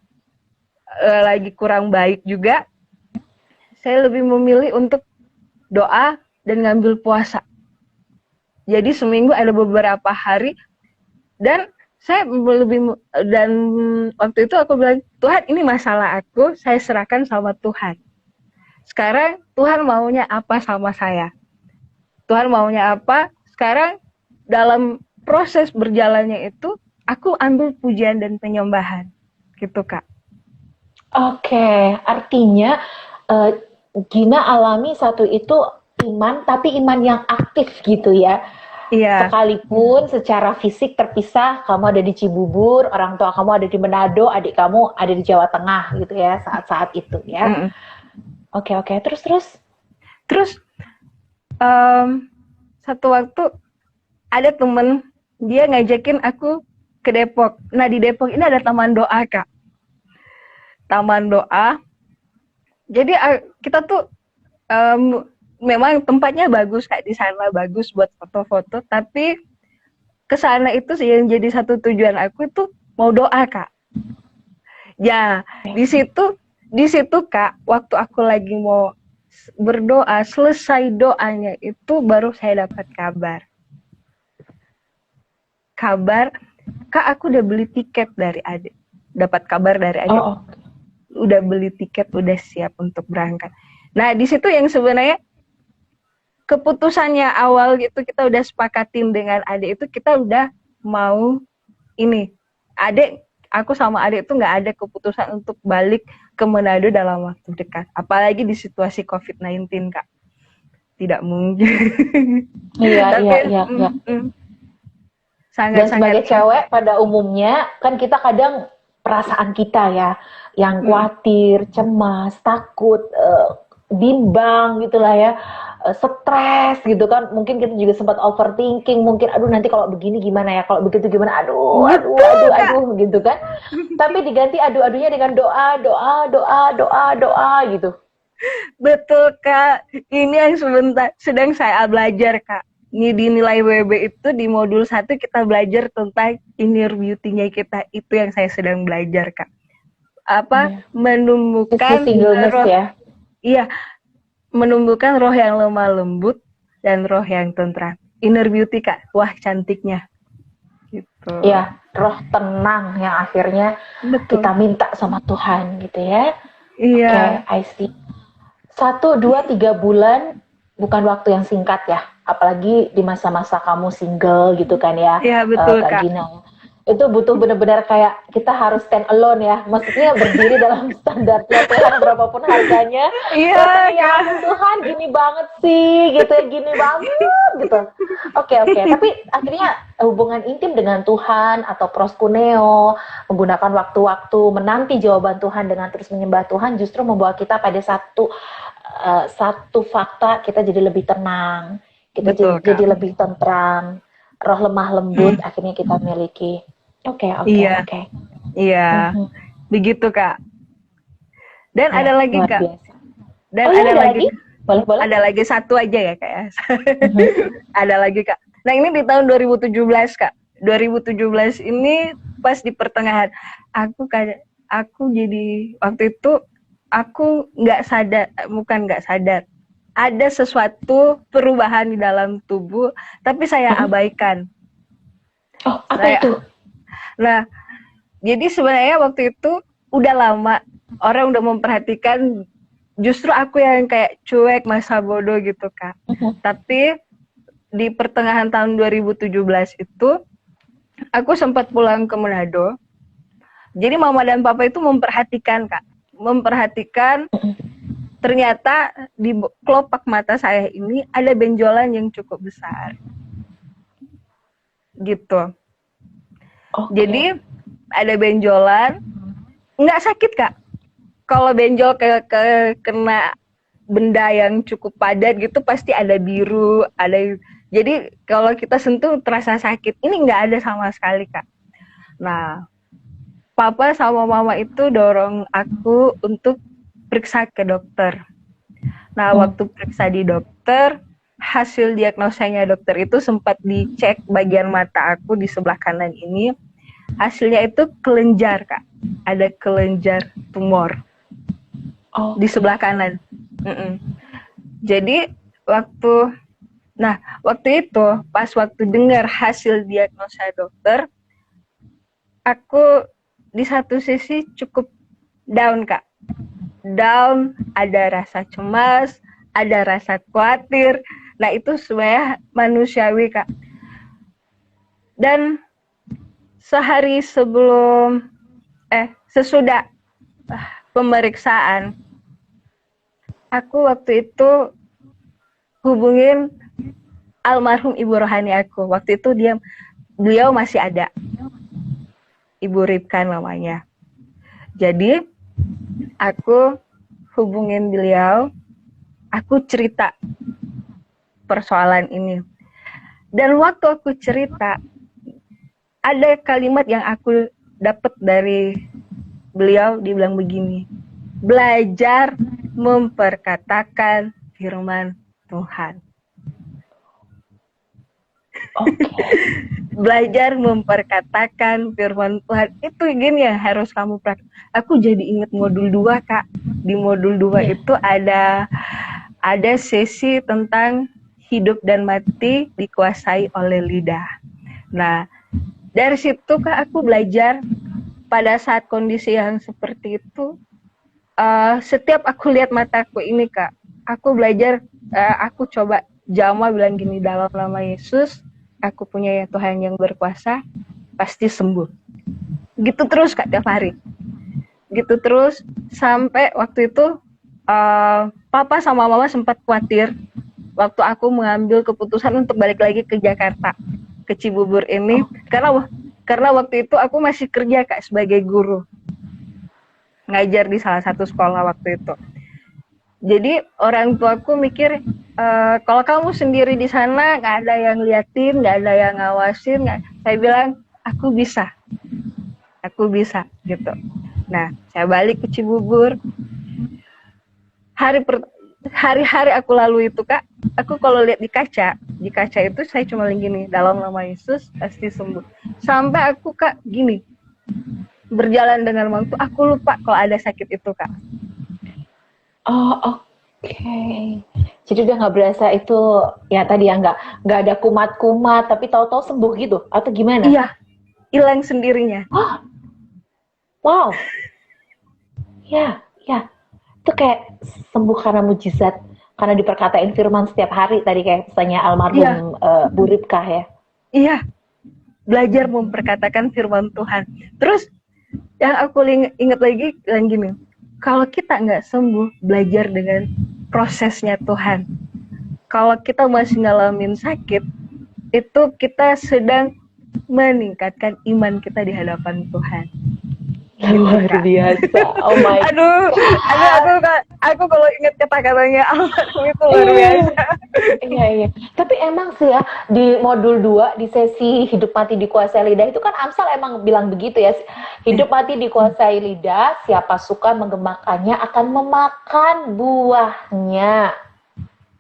lagi kurang baik juga, saya lebih memilih untuk doa, dan ngambil puasa. Jadi seminggu ada beberapa hari, dan saya dan waktu itu aku bilang, Tuhan, ini masalah aku, saya serahkan sama Tuhan. Sekarang Tuhan maunya apa sama saya? Tuhan maunya apa? Sekarang dalam proses berjalannya itu, aku ambil pujian dan penyembahan. Gitu, Kak. Oke, artinya eh, Gina alami satu itu iman, tapi iman yang aktif gitu ya. Iya. Sekalipun secara fisik terpisah, kamu ada di Cibubur, orang tua kamu ada di Manado, adik kamu ada di Jawa Tengah gitu ya, saat-saat itu ya. Oke, terus. Terus satu waktu ada temen, dia ngajakin aku ke Depok. Nah, di Depok ini ada taman doa, Kak. Taman doa. Jadi kita tuh memang tempatnya bagus, Kak, di sana bagus buat foto-foto, tapi ke sana itu sih yang jadi satu tujuan aku itu mau doa, Kak. Ya, di situ Kak, waktu aku lagi mau berdoa, selesai doanya itu baru saya dapat kabar, Kak, aku udah beli tiket dari adik. Dapat kabar dari adik, udah beli tiket, udah siap untuk berangkat. Nah, di situ yang sebenarnya keputusannya awal gitu, kita udah sepakatin dengan adik itu, kita udah mau ini. Aku sama adik itu nggak ada keputusan untuk balik ke Manado dalam waktu dekat. Apalagi di situasi COVID-19, Kak. Tidak mungkin. Iya. Dan sebagai cewek pada umumnya kan kita kadang perasaan kita ya yang khawatir, cemas, takut, bimbang gitulah ya, stres gitu kan. Mungkin kita juga sempat overthinking, mungkin aduh nanti kalau begini gimana ya, kalau begitu gimana, aduh gitu kan. Tapi diganti aduh-aduhnya dengan doa gitu. Betul, Kak. Ini yang sedang saya belajar, Kak. Ini di nilai WB itu di modul 1 kita belajar tentang inner beauty-nya kita. Itu yang saya sedang belajar, Kak. Menumbuhkan roh, ya. Iya, menumbuhkan roh yang lemah lembut dan roh yang tentram. Inner beauty, Kak. Wah, cantiknya. Gitu. Iya, roh tenang yang akhirnya kita minta sama Tuhan gitu ya. Iya. Oke, I see. 1, 2, 3 bulan bukan waktu yang singkat ya, apalagi di masa-masa kamu single gitu kan ya. Iya, betul, Kak. Gina. Itu butuh benar-benar kayak kita harus stand alone ya, maksudnya berdiri dalam standarnya Tuhan berapapun harganya. Iya, ya Tuhan gini banget sih gitu ya, gini banget gitu. Oke, tapi akhirnya hubungan intim dengan Tuhan atau proskuneo, menggunakan waktu-waktu menanti jawaban Tuhan dengan terus menyembah Tuhan justru membawa kita pada satu fakta, kita jadi lebih tenang, kita jadi lebih tentram, roh lemah lembut akhirnya kita miliki. Oke. Iya. Begitu, Kak. Dan ada lagi, Kak. Biasa. Dan ada lagi. Boleh. Ada lagi satu aja ya, Kak ya. Ada lagi, Kak. Nah, ini di tahun 2017, Kak. 2017 ini pas di pertengahan aku jadi waktu itu aku nggak sadar ada sesuatu perubahan di dalam tubuh, tapi saya abaikan. Oh, apa itu? Nah, jadi sebenarnya waktu itu udah lama orang udah memperhatikan, justru aku yang kayak cuek, masa bodoh gitu, Kak. Tapi di pertengahan tahun 2017 itu aku sempat pulang ke Manado. Jadi mama dan papa itu memperhatikan, Kak. Ternyata di kelopak mata saya ini ada benjolan yang cukup besar. Gitu. Jadi ada benjolan, nggak sakit, Kak. Kalau benjol kena benda yang cukup padat gitu pasti ada biru, jadi kalau kita sentuh terasa sakit. Ini nggak ada sama sekali, Kak. Nah, papa sama mama itu dorong aku untuk periksa ke dokter. Nah, waktu periksa di dokter, hasil diagnosanya dokter itu sempat dicek bagian mata aku di sebelah kanan ini. Hasilnya itu kelenjar, Kak. Ada kelenjar tumor di sebelah kanan. Jadi waktu waktu itu pas waktu dengar hasil diagnosa dokter, aku di satu sisi cukup down Kak. Down, ada rasa cemas, ada rasa khawatir. Nah itu sebenarnya manusiawi Kak. Dan sehari sesudah pemeriksaan, aku waktu itu hubungin almarhum ibu rohani aku. Waktu itu beliau masih ada, Ibu Ripka namanya. Jadi aku hubungin beliau, aku cerita persoalan ini. Dan waktu aku cerita, ada kalimat yang aku dapat dari beliau, dibilang begini, belajar memperkatakan firman Tuhan. Belajar memperkatakan firman Tuhan itu gini yang harus kamu praktek. Aku jadi ingat modul 2 Kak. Di modul 2 itu ada sesi tentang hidup dan mati dikuasai oleh lidah. Nah, dari situ Kak aku belajar pada saat kondisi yang seperti itu, setiap aku lihat mataku ini Kak, aku belajar, aku coba jama bilang gini, dalam nama Yesus, aku punya Tuhan yang berkuasa, pasti sembuh. Gitu terus Kak tiap hari. Gitu terus sampai waktu itu Papa sama Mama sempat khawatir waktu aku mengambil keputusan untuk balik lagi ke Jakarta, ke Cibubur ini, karena waktu itu aku masih kerja Kak sebagai guru. Ngajar di salah satu sekolah waktu itu. Jadi orang tuaku mikir, kalau kamu sendiri di sana nggak ada yang liatin, nggak ada yang ngawasin, saya bilang aku bisa gitu. Nah, saya balik ke Cibubur. Hari-hari aku lalu itu Kak, aku kalau lihat di kaca itu saya cuma gini, dalam nama Yesus pasti sembuh. Sampai aku Kak gini, berjalan dengan waktu, aku lupa kalau ada sakit itu Kak. Oh, oke. Jadi udah nggak berasa itu ya tadi ya, nggak ada kumat-kumat tapi tahu-tahu sembuh gitu atau gimana? Iya, hilang sendirinya. Oh, wow. Ya. Itu kayak sembuh karena mujizat, karena diperkatain firman setiap hari tadi kayak misalnya almarhum Bu Ripka ya. Iya. Belajar memperkatakan firman Tuhan. Terus yang aku ingat lagi yang gini, kalau kita nggak sembuh, belajar dengan prosesnya Tuhan. Kalau kita masih ngalamin sakit, itu kita sedang meningkatkan iman kita di hadapan Tuhan. Luar biasa. Oh my Aduh, aku kalau ingat kata-katanya almarhum itu luar biasa. Iya. Tapi emang sih ya, di modul 2 di sesi hidup mati dikuasai lidah itu kan Amsal emang bilang begitu ya. Hidup mati dikuasai lidah, siapa suka menggemakannya akan memakan buahnya.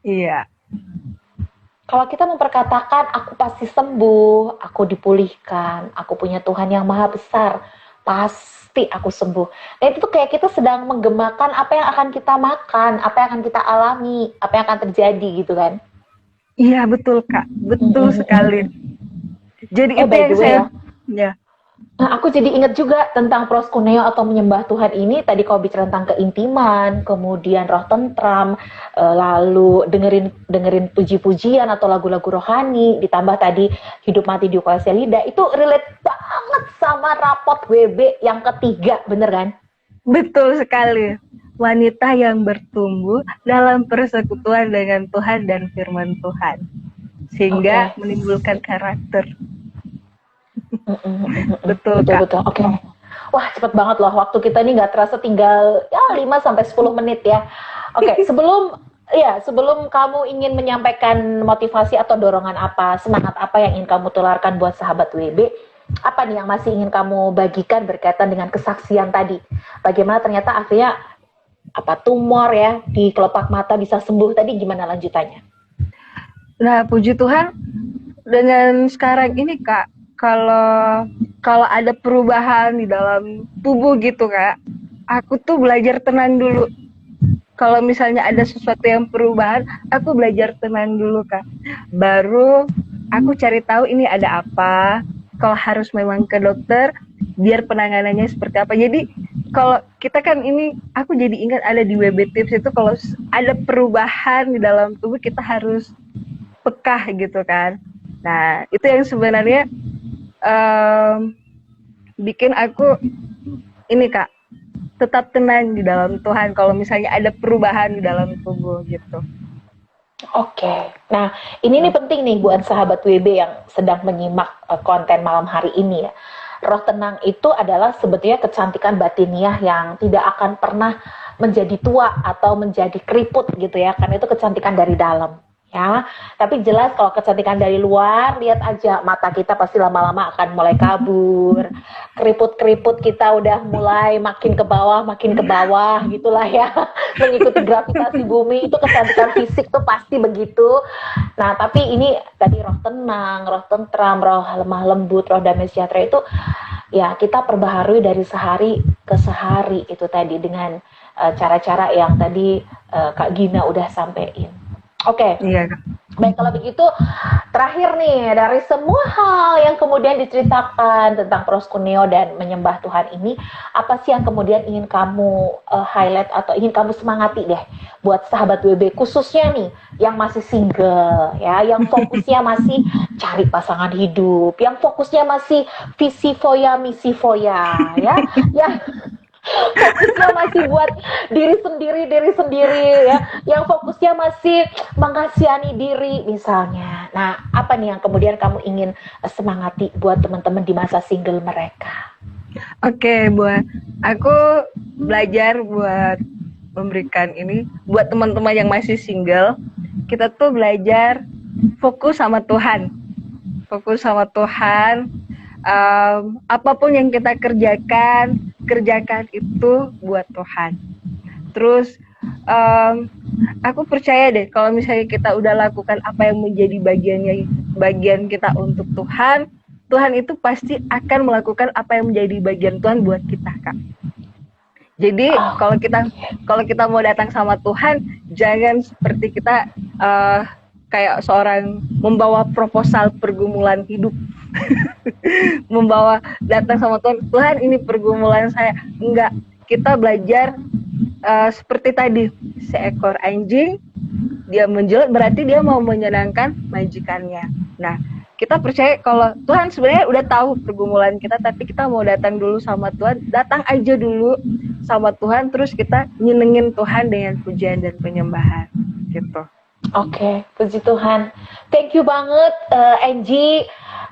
Iya. Kalau kita memperkatakan aku pasti sembuh, aku dipulihkan, aku punya Tuhan yang maha besar, pasti aku sembuh. Nah itu tuh kayak kita sedang menggemakan apa yang akan kita makan, apa yang akan kita alami, apa yang akan terjadi gitu kan. Iya betul Kak, betul sekali. Jadi itu yang saya ya. Nah, aku jadi ingat juga tentang proskuneo atau menyembah Tuhan ini. Tadi kau bicara tentang keintiman, kemudian roh tentram, lalu dengerin puji-pujian atau lagu-lagu rohani, ditambah tadi hidup mati dikuasai lidah. Itu relate banget sama rapot WB yang ketiga, bener kan? Betul sekali. Wanita yang bertumbuh dalam persekutuan dengan Tuhan dan firman Tuhan. Sehingga menimbulkan karakter. Betul. Oke. Wah, cepet banget loh. Waktu kita ini nggak terasa, tinggal 5-10 menit ya. Oke, sebelum kamu ingin menyampaikan motivasi atau dorongan apa, semangat apa yang ingin kamu tularkan buat sahabat WB, apa nih yang masih ingin kamu bagikan berkaitan dengan kesaksian tadi? Bagaimana ternyata akhirnya tumor ya di kelopak mata bisa sembuh, tadi gimana lanjutannya? Nah, puji Tuhan, dengan sekarang ini Kak, kalau ada perubahan di dalam tubuh gitu Kak, aku tuh belajar tenang dulu. kalau misalnya ada sesuatu yang perubahan, aku belajar tenang dulu Kak. Baru aku cari tahu ini ada apa. Kalau harus memang ke dokter, biar penanganannya seperti apa. Jadi kalau kita kan ini, aku jadi ingat ada di WB Tips itu kalau ada perubahan di dalam tubuh kita harus peka gitu kan. Nah itu yang sebenarnya bikin aku ini Kak, tetap tenang di dalam Tuhan kalau misalnya ada perubahan di dalam tubuh gitu. Oke, nah ini nih penting nih buat sahabat WB yang sedang menyimak konten malam hari ini ya. Roh tenang itu adalah sebetulnya kecantikan batiniah yang tidak akan pernah menjadi tua atau menjadi keriput gitu ya, karena itu kecantikan dari dalam ya. Tapi jelas kalau kecantikan dari luar, lihat aja mata kita pasti lama-lama akan mulai kabur, keriput-keriput kita udah mulai makin ke bawah gitulah ya, mengikuti gravitasi bumi. Itu kecantikan fisik tuh pasti begitu. Nah tapi ini tadi roh tenang, roh tentram, roh lemah lembut, roh damai sejahtera itu ya kita perbaharui dari sehari ke sehari itu tadi dengan cara-cara yang tadi Kak Gina udah sampein. Oke. Iya Kak. Baik, kalau begitu terakhir nih, dari semua hal yang kemudian diceritakan tentang proskuneo dan menyembah Tuhan ini, apa sih yang kemudian ingin kamu highlight atau ingin kamu semangati deh buat sahabat WB, khususnya nih yang masih single ya, yang fokusnya masih cari pasangan hidup, yang fokusnya masih visi foya misi foya ya, yang fokusnya masih buat diri sendiri ya, yang fokusnya masih mengasihani diri misalnya. Nah, apa nih yang kemudian kamu ingin semangati buat teman-teman di masa single mereka? Oke, buat aku belajar buat memberikan ini buat teman-teman yang masih single, kita tuh belajar fokus sama Tuhan. Fokus sama Tuhan. Apapun yang kita kerjakan itu buat Tuhan. Terus aku percaya deh kalau misalnya kita udah lakukan apa yang menjadi bagian kita untuk Tuhan, Tuhan itu pasti akan melakukan apa yang menjadi bagian Tuhan buat kita Kak. Jadi kalau kita mau datang sama Tuhan, jangan seperti kita kayak seorang membawa proposal pergumulan hidup. Membawa datang sama Tuhan, Tuhan ini pergumulan saya. Enggak, kita belajar seperti tadi, seekor anjing dia menjelat berarti dia mau menyenangkan majikannya. Nah, kita percaya kalau Tuhan sebenarnya udah tahu pergumulan kita, tapi kita mau datang dulu sama Tuhan, datang aja dulu sama Tuhan, terus kita nyenengin Tuhan dengan pujian dan penyembahan gitu. Oke, puji Tuhan. Thank you banget Angie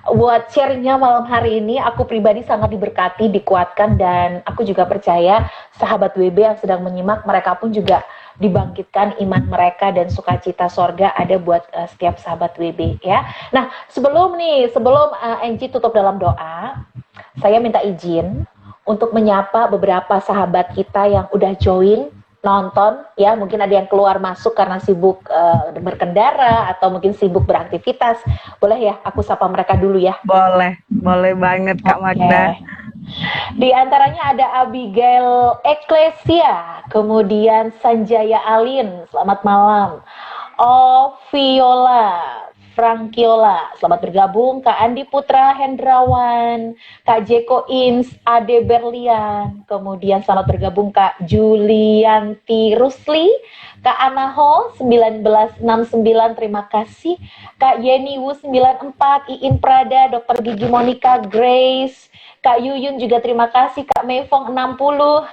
buat sharingnya malam hari ini. Aku pribadi sangat diberkati, dikuatkan, dan aku juga percaya sahabat WB yang sedang menyimak, mereka pun juga dibangkitkan iman mereka dan sukacita sorga ada buat setiap sahabat WB ya. Nah sebelum Angie tutup dalam doa, saya minta izin untuk menyapa beberapa sahabat kita yang udah join nonton ya, mungkin ada yang keluar masuk karena sibuk berkendara atau mungkin sibuk beraktivitas. Boleh ya aku sapa mereka dulu ya? Boleh banget Kak Magda. Di antaranya ada Abigail Eklesia, kemudian Sanjaya Alin, selamat malam. Viola, Frankiola, selamat bergabung. Kak Andi Putra Hendrawan, Kak Jeko Ins, Ade Berlian, kemudian selamat bergabung Kak Julianti Rusli, Kak Anaho 1969, terima kasih. Kak Yeni Wu 94, Iin Prada, Dr. Gigi Monica, Grace, Kak Yuyun juga terima kasih. Kak Mevong 60,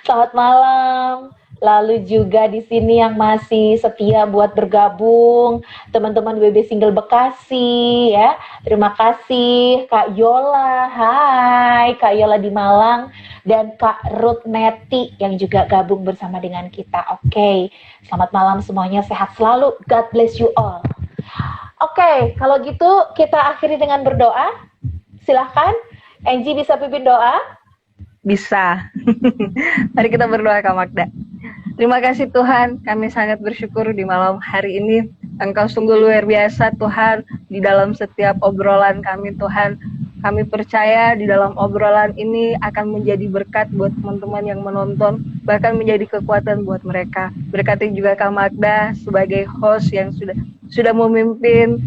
selamat malam. Lalu juga di sini yang masih setia buat bergabung, teman-teman WB Single Bekasi ya. Terima kasih Kak Yola, hai Kak Yola di Malang, dan Kak Ruth Neti yang juga gabung bersama dengan kita. Oke, selamat malam semuanya, sehat selalu. God bless you all. Oke, kalau gitu kita akhiri dengan berdoa. Silahkan, Angie bisa pimpin doa? Bisa. Mari kita berdoa Kak Magda. Terima kasih Tuhan, kami sangat bersyukur di malam hari ini. Engkau sungguh luar biasa Tuhan, di dalam setiap obrolan kami Tuhan. Kami percaya di dalam obrolan ini akan menjadi berkat buat teman-teman yang menonton. bahkan menjadi kekuatan buat mereka. Berkati juga Kak Magda sebagai host yang sudah memimpin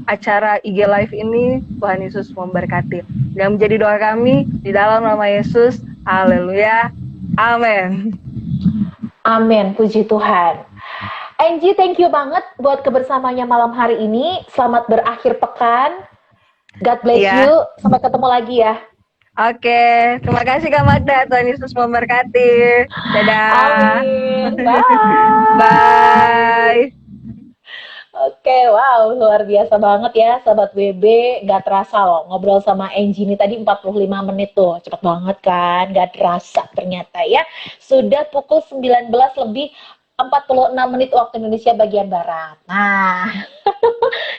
acara IG Live ini. Tuhan Yesus memberkati. Dan menjadi doa kami di dalam nama Yesus. Haleluya. Amin. Amin, puji Tuhan. Angie, thank you banget buat kebersamanya malam hari ini. Selamat berakhir pekan. God bless Iya. you. Sampai ketemu lagi ya. Oke, terima kasih Kak Magda. Tuhan Yesus memberkati. Dadah. Amin. Bye. Bye. Oke, wow, luar biasa banget ya, sahabat WB. Gak terasa loh, ngobrol sama Angie ini tadi 45 menit tuh. Cepet banget kan, gak terasa ternyata ya. Sudah pukul 19 lebih 46 menit waktu Indonesia bagian Barat. Nah,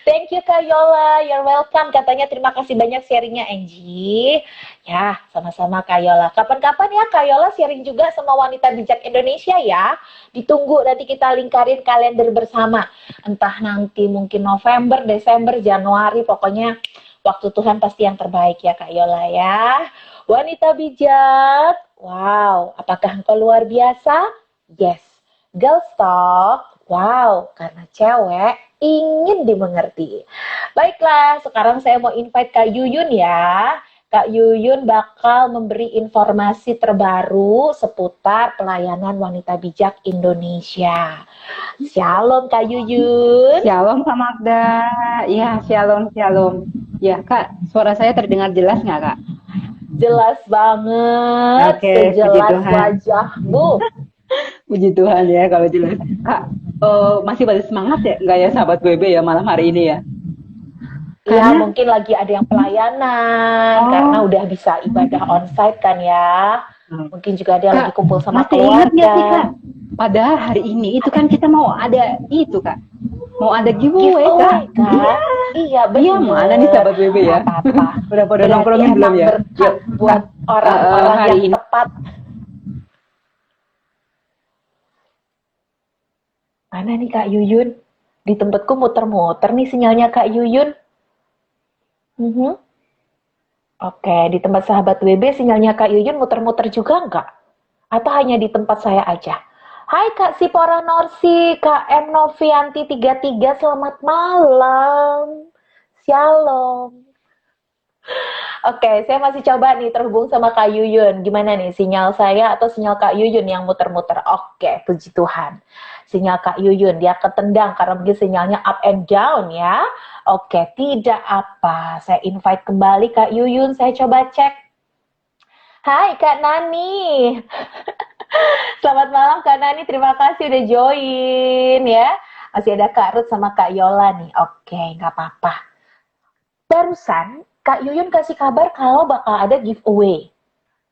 thank you Kak Yola, you're welcome. Katanya terima kasih banyak sharingnya Angie. Ya, sama-sama Kak Yola. Kapan-kapan ya Kak Yola sharing juga sama Wanita Bijak Indonesia ya. Ditunggu nanti kita lingkarin kalender bersama. Entah nanti mungkin November, Desember, Januari, pokoknya waktu Tuhan pasti yang terbaik ya Kak Yola ya. Wanita Bijak, wow, apakah engkau luar biasa? Yes. Girls Talk, wow, karena cewek ingin dimengerti. Baiklah, sekarang saya mau invite Kak Yuyun ya. Kak Yuyun bakal memberi informasi terbaru seputar pelayanan Wanita Bijak Indonesia. Shalom Kak Yuyun. Shalom Kak Magda. Ya, shalom. Ya Kak, suara saya terdengar jelas nggak Kak? Jelas banget, Oke, puji sejelas Tuhan. wajahmu. Puji Tuhan ya kalau jelas. Kak, masih pada semangat ya? Nggak ya sahabat WB ya malam hari ini ya? Ya, Karena- mungkin lagi ada yang pelayanan, Oh. karena udah bisa ibadah onsite kan ya. Mungkin juga ada yang lagi kumpul sama masih ingat nggak sih Kak? keluarga. Padahal hari ini itu kan kita mau ada itu Kak. Mau ada giveaway Kak. Kak. Iya, benar. Iya, mana nih sahabat WB ya? Nggak apa-apa. Udah pada Berarti nongkrongin belum emang ya? berkat buat orang-orang hari yang ini. tepat. Mana nih Kak Yuyun? Di tempatku muter-muter nih sinyalnya Kak Yuyun. Oke, di tempat sahabat WB sinyalnya Kak Yuyun muter-muter juga enggak? Atau hanya di tempat saya aja? Hai Kak Sipora Norsi, Kak M Novianti 33, selamat malam. Shalom. Oke, saya masih coba nih terhubung sama Kak Yuyun. Gimana nih sinyal saya atau sinyal Kak Yuyun yang muter-muter? Oke, puji Tuhan. Sinyal Kak Yuyun, dia ketendang karena mungkin sinyalnya up and down ya. Oke, tidak apa. Saya invite kembali Kak Yuyun, saya coba cek. Hai Kak Nani. Selamat malam Kak Nani, terima kasih udah join ya. Masih ada Kak Ruth sama Kak Yola nih. Oke, nggak apa-apa. Barusan Kak Yuyun kasih kabar kalau bakal ada giveaway.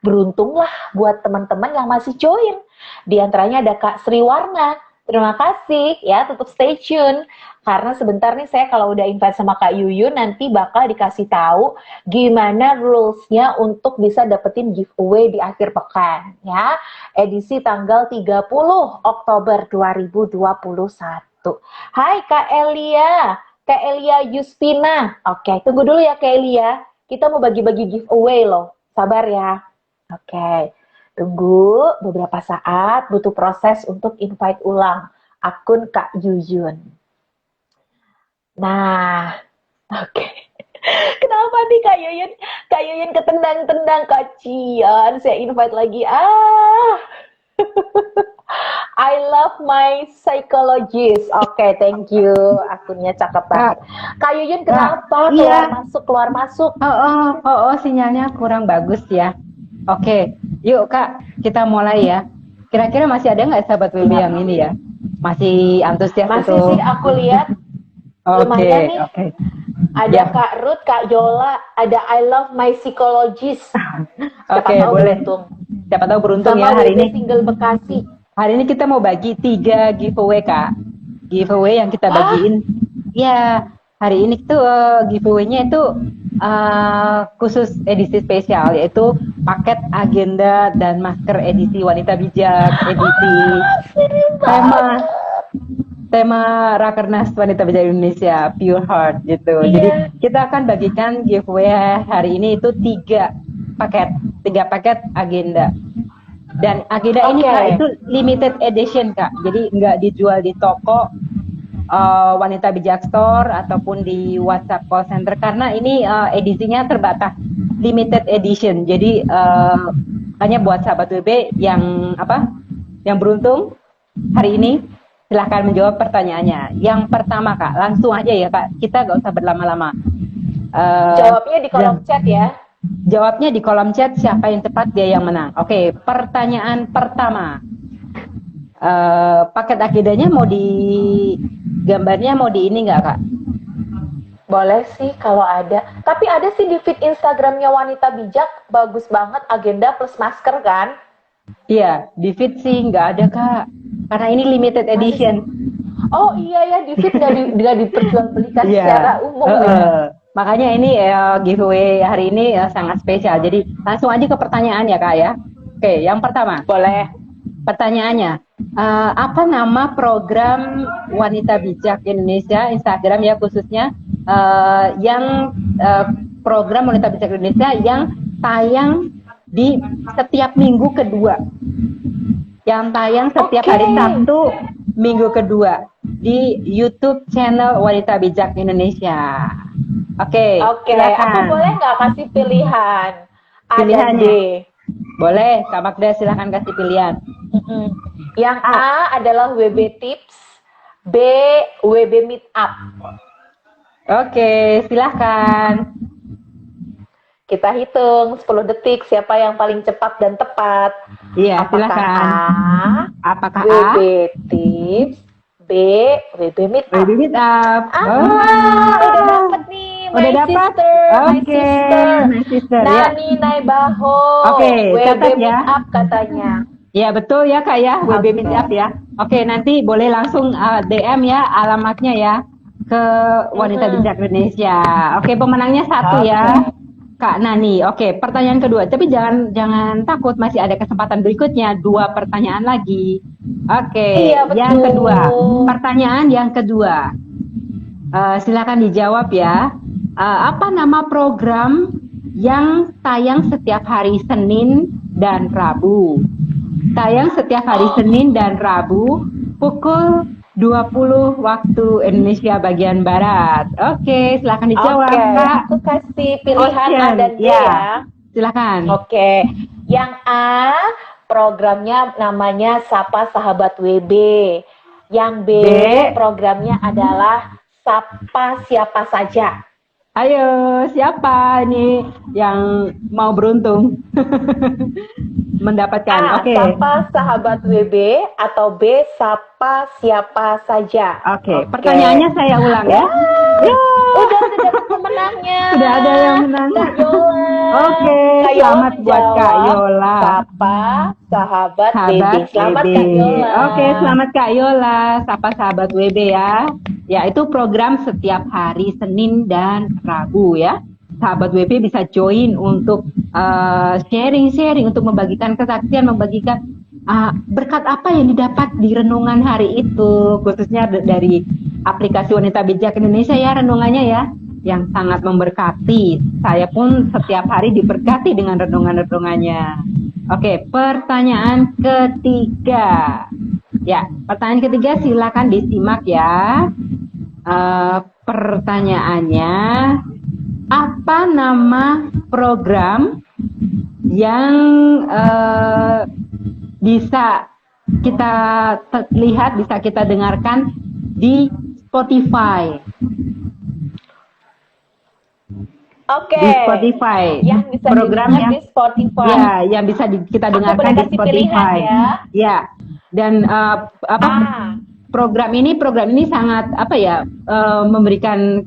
Beruntunglah buat teman-teman yang masih join. Di antaranya ada Kak Sriwarna. Terima kasih ya, tetap stay tune. Karena sebentar nih saya kalau udah invite sama Kak Yuyun nanti bakal dikasih tahu gimana rules-nya untuk bisa dapetin giveaway di akhir pekan ya. Edisi tanggal 30 Oktober 2021. Hai Kak Elia. Kak Elia Yuspina. Oke, tunggu dulu ya Kak Elia. Kita mau bagi-bagi giveaway loh. Sabar ya. Oke. Tunggu beberapa saat, butuh proses untuk invite ulang akun Kak Yuyun. Nah, oke. Kenapa nih Kak Yuyun? Kak Yuyun ketendang-tendang, kacian. Saya invite lagi. I love my psychologist. Oke, thank you. Akunnya cakep banget. Kak Yuyun kenapa? Iya. Keluar masuk. Sinyalnya kurang bagus ya. Oke, yuk Kak, kita mulai ya. Kira-kira masih ada nggak sahabat WB yang ini ya? Masih antusias Masih untuk... sih aku lihat. Oke, lumayan nih. oke. Ada Ya. Kak Ruth, Kak Yola, ada I love my psychologist. Siapa Oke, tahu boleh. beruntung. Siapa tahu beruntung Sama ya hari WB ini. single Bekasi. Hari ini kita mau bagi 3 giveaway Kak. Giveaway yang kita bagiin. Ya, hari ini tuh giveaway-nya itu khusus edisi spesial, yaitu paket agenda dan masker edisi Wanita Bijak, edisi tema Rakernas Wanita Bijak Indonesia, Pure Heart gitu. Iya. Jadi kita akan bagikan giveaway hari ini itu 3 paket agenda. Dan Akidah ini Oke. Kak itu limited edition Kak. Jadi nggak dijual di toko Wanita Bijak Store ataupun di WhatsApp call center karena ini edisinya terbatas, limited edition. Jadi hanya buat sahabat WB yang yang beruntung hari ini silahkan menjawab pertanyaannya. Yang pertama Kak, langsung aja ya Kak, kita nggak usah berlama-lama. Jawabnya di kolom chat ya. Jawabnya di kolom chat, siapa yang tepat dia yang menang. Oke, pertanyaan pertama. Paket akidahnya mau gambarnya mau di ini nggak Kak? Boleh sih kalau ada. Tapi ada sih di feed Instagramnya Wanita Bijak, bagus banget agenda plus masker kan? Iya, di feed sih nggak ada Kak. Karena ini limited edition. Oh iya ya, di feed nggak diperjualbelikan Iya. secara umum ya. Makanya ini giveaway hari ini sangat spesial. Jadi langsung aja ke pertanyaan ya Kak ya. Oke, yang pertama. Boleh. Pertanyaannya, apa nama program Wanita Bijak Indonesia Instagram ya khususnya yang program Wanita Bijak Indonesia yang tayang di setiap minggu kedua, yang tayang setiap hari Sabtu minggu kedua di YouTube channel Wanita Bijak Indonesia. Oke, Oke, silakan. aku boleh nggak kasih pilihan? A dan Pilihannya. B. Boleh, Kak Magda silahkan kasih pilihan. Yang A adalah WB Tips, B WB Meetup. Oke, silahkan. Kita hitung 10 detik siapa yang paling cepat dan tepat. Iya, Apakah silakan. A Apakah WB A? Tips, B WB Meetup? Baby meet up. Udah dapet nih, Udah dapat? my Oke, sister. my sister. Ya. Nani Naibaho. Oke, WB catat ya. Meetup katanya. Ya, betul ya Kak ya, WB Oke. meet up ya. Oke, nanti boleh langsung DM ya alamatnya ya ke Wanita Bijak Indonesia. Oke, pemenangnya satu ya. Kak Nani. Oke, pertanyaan kedua. Tapi jangan takut, masih ada kesempatan berikutnya. 2 pertanyaan lagi. Oke, Iya, betul. yang kedua. Pertanyaan yang kedua. Silakan dijawab ya. Apa nama program yang tayang setiap hari Senin dan Rabu? Tayang setiap hari Senin dan Rabu pukul 20 waktu Indonesia bagian Barat. Oke, silakan dijawab, Oke, Kak. aku kasih pilihan A Option, dan B ya. ya. Silakan. Oke, yang A programnya namanya Sapa Sahabat WB. Yang B, B. programnya adalah Sapa Siapa Saja. Ayo, siapa ini yang mau beruntung mendapatkan? A, Oke. Sapa Sahabat WB atau B, Sapa Siapa Saja. Oke, pertanyaannya saya ulang ya. Ya. Udah dapat pemenangnya. Sudah ada yang menang. Kak Yola. Oke, Kak Yola selamat buat Kak menjawab, Yola. Sapa Sahabat WB. Sahabat Selamat WB. Kak Yola. Oke, selamat Kak Yola. Sapa Sahabat WB ya. Ya, itu program setiap hari Senin dan Rabu ya. Sahabat WB bisa join untuk sharing-sharing, untuk membagikan kesaksian, membagikan berkat apa yang didapat di renungan hari itu, khususnya dari aplikasi Wanita Bijak Indonesia ya, renungannya ya, yang sangat memberkati. Saya pun setiap hari diberkati dengan renungan-renungannya. Oke, pertanyaan ketiga. Ya, pertanyaan ketiga silakan disimak ya. Pertanyaannya, apa nama program yang bisa kita lihat, bisa kita dengarkan di Spotify? Oke. Di Spotify. Yang bisa program didengar yang di Spotify. ya, yang bisa kita Aku dengarkan boleh di kasih Spotify. pilihan ya? Ya. Dan A. program ini sangat memberikan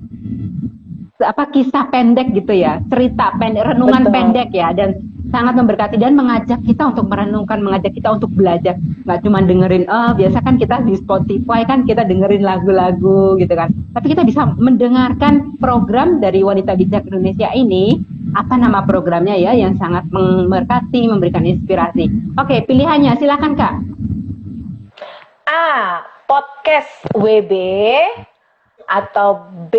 kisah pendek gitu ya, cerita pendek, renungan Betul. pendek ya, dan sangat memberkati dan mengajak kita untuk merenungkan, mengajak kita untuk belajar, nggak cuma dengerin, biasa kan kita di Spotify kan kita dengerin lagu-lagu gitu kan, tapi kita bisa mendengarkan program dari Wanita Bijak Indonesia ini. Apa nama programnya ya, yang sangat memberkati, memberikan inspirasi. Oke, pilihannya silakan Kak. A. Podcast WB atau B.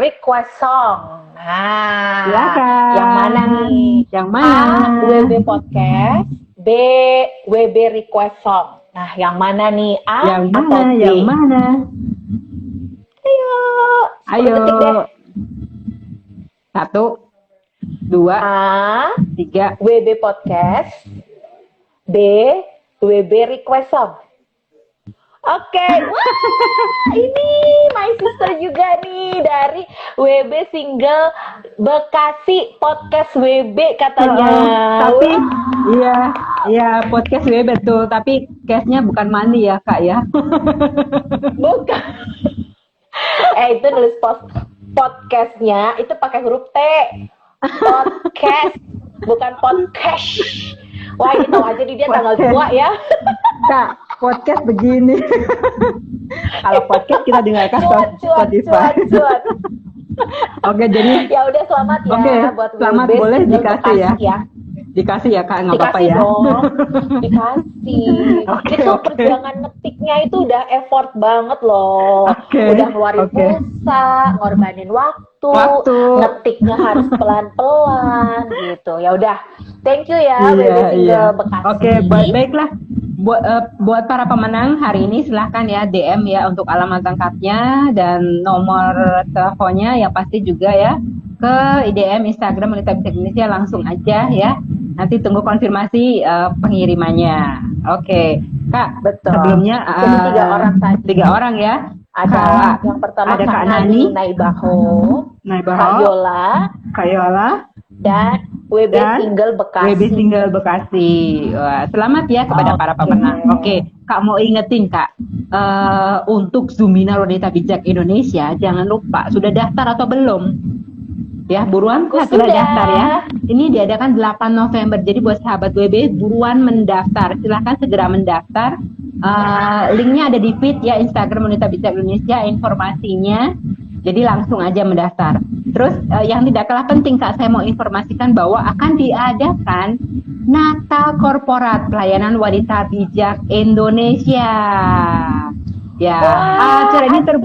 Request Song. Nah, Silakan. yang mana nih? Yang mana? A. WB Podcast, B. B, WB request song. Nah, yang mana nih? A Yang atau mana? B? Yang mana? Ayo, 10 Ayo. detik deh. 1, 2, A, 3. WB podcast. B, WB request song. Oke, wah, ini my sister juga nih dari WB single Bekasi podcast WB katanya. Tapi Wah, iya podcast gue betul, tapi case-nya bukan money ya Kak ya. bukan. Itu nulis podcastnya itu pakai huruf T. Podcast, bukan podcast. Wah, ini tahu aja nih dia tanggal Podcast. tua ya. Kak, podcast begini. Kalau podcast kita dengarkan Cuat. Spotify. Oke, jadi Ya udah selamat ya Oke, buat selamat, WB boleh single dikasih ya. Bekasi dikasih ya Kak, nggak apa-apa Dikasih ya. dong, dikasih. Oke, Itu oke. perjuangan ngetiknya itu udah effort banget loh. Oke, Udah ngeluarin oke. pulsa, ngorbanin waktu, Waktu. ngetiknya harus pelan-pelan gitu. Ya udah, thank you ya WB single Bekasi. Oke, baiklah. Buat para pemenang hari ini silahkan ya DM ya untuk alamat lengkapnya dan nomor teleponnya yang pasti juga ya ke IDM Instagram Wanita Bijak Indonesia langsung aja ya. Nanti tunggu konfirmasi pengirimannya. Oke, Kak. Betul. Sebelumnya Jadi 3 orang tadi. 3 orang ya. Ada Kak, yang pertama ada Kak Kak Nani, Nani Naibaho, Kak Yola, Kak Yola, dan WB Dan single Bekasi. WB Single Bekasi. Wah, selamat ya kepada para pemenang. Oke, Kak mau ingetin Kak, untuk Zumina Wanita Bijak Indonesia, jangan lupa sudah daftar atau belum? Ya, buruan Kak sudah Sudah. daftar ya. Ini diadakan 8 November. Jadi buat sahabat WB buruan mendaftar. Silahkan segera mendaftar. Linknya ada di feed ya Instagram Wanita Bijak Indonesia, informasinya. Jadi langsung aja mendaftar. Terus yang tidak kalah penting Kak, saya mau informasikan bahwa akan diadakan Natal Korporat Pelayanan Wanita Bijak Indonesia. Ya, Wah, acara ini asik.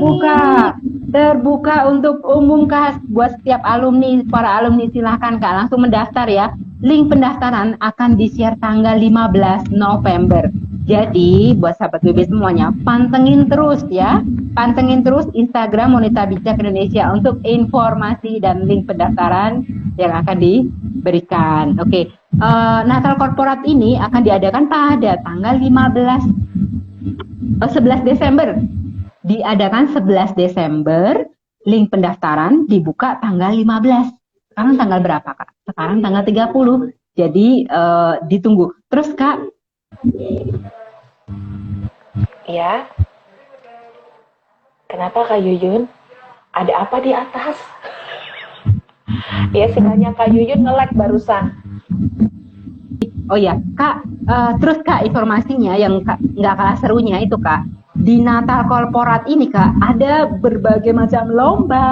terbuka untuk umum Kak, buat setiap alumni, para alumni silahkan Kak langsung mendaftar ya. Link pendaftaran akan di-share tanggal 15 November. Jadi buat sahabat WB semuanya, pantengin terus ya. Pantengin terus Instagram Wanita Bijak Indonesia untuk informasi dan link pendaftaran yang akan diberikan. Oke, Natal Korporat ini akan diadakan pada tanggal 11 Desember. Diadakan 11 Desember, link pendaftaran dibuka tanggal 15. Sekarang tanggal berapa Kak? Sekarang tanggal 30. Jadi ditunggu. Terus Kak, Ya. Kenapa Kak Yuyun? Ada apa di atas? Ya, sinyalnya Kak Yuyun nge-lag barusan. oh ya Kak, terus Kak informasinya yang nggak kalah serunya itu Kak, di Natal Korporat ini Kak ada berbagai macam lomba.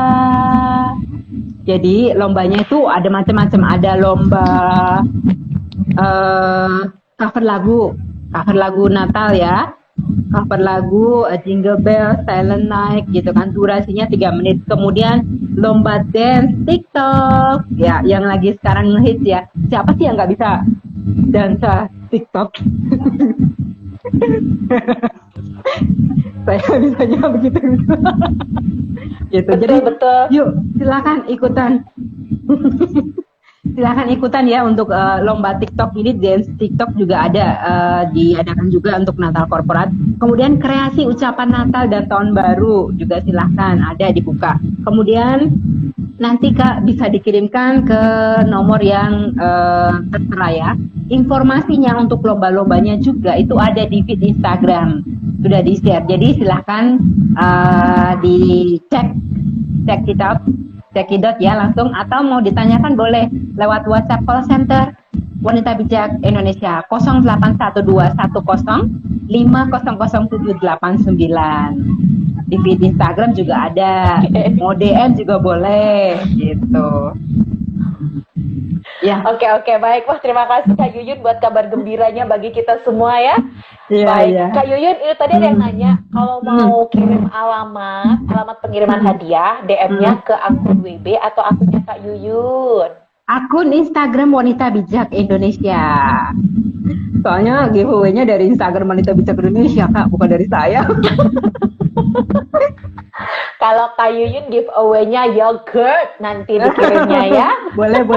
Jadi lombanya itu ada macam-macam, ada lomba cover lagu Natal ya, cover lagu Jingle Bell, Silent Night gitu kan, durasinya 3 menit. Kemudian lomba dance TikTok ya, yang lagi sekarang ngehits ya. Siapa sih yang nggak bisa dansa TikTok? Saya bisanya begitu. Gitu. Jadi Betul. yuk silakan ikutan. Silakan ikutan ya untuk lomba TikTok ini, dance TikTok juga ada diadakan juga untuk Natal Korporat. Kemudian kreasi ucapan Natal dan Tahun Baru juga silakan ada dibuka. Kemudian nanti Kak bisa dikirimkan ke nomor yang tertera ya. Informasinya untuk lomba-lombanya juga itu ada di feed Instagram, sudah di-share. Jadi silahkan dicek it out. Cekidot ya langsung, atau mau ditanyakan boleh lewat WhatsApp call center Wanita Bijak Indonesia 081210500789. Di feed Instagram juga ada, mau DM juga boleh gitu. Ya, Oke, baik. Wah, terima kasih Kak Yuyun buat kabar gembiranya bagi kita semua ya. iya, Baik, iya. Kak Yuyun, itu tadi ada yang nanya kalau mau kirim alamat pengiriman hadiah, DM-nya ke akun WB atau akunnya Kak Yuyun. Akun Instagram Wanita Bijak Indonesia. Soalnya giveaway-nya dari Instagram Wanita Bijak Indonesia, Kak, bukan dari saya. Kalau Kak Yuyun giveaway-nya yogurt nanti dikirimnya ya. Boleh.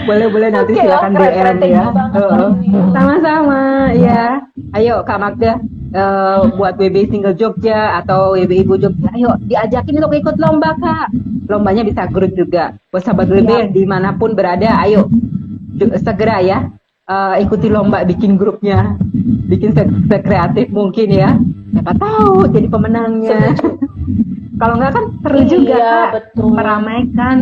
boleh nanti Oke, silakan keren, DM keren. Thank ya. you banget, Kak Heeh. Yuyun. Sama-sama, ya. Ayo Kak Magda, buat WB Single Jogja atau WB Ibu Jogja, ayo diajakin untuk ikut lomba, Kak. Lombanya bisa grup juga. Buat sahabat WB dimanapun berada, ayo segera ya. Ikuti lomba, bikin grupnya, bikin sekreatif mungkin ya. Siapa tahu jadi pemenangnya. Kalau enggak kan seru juga, Iya, Kak, betul. meramaikan.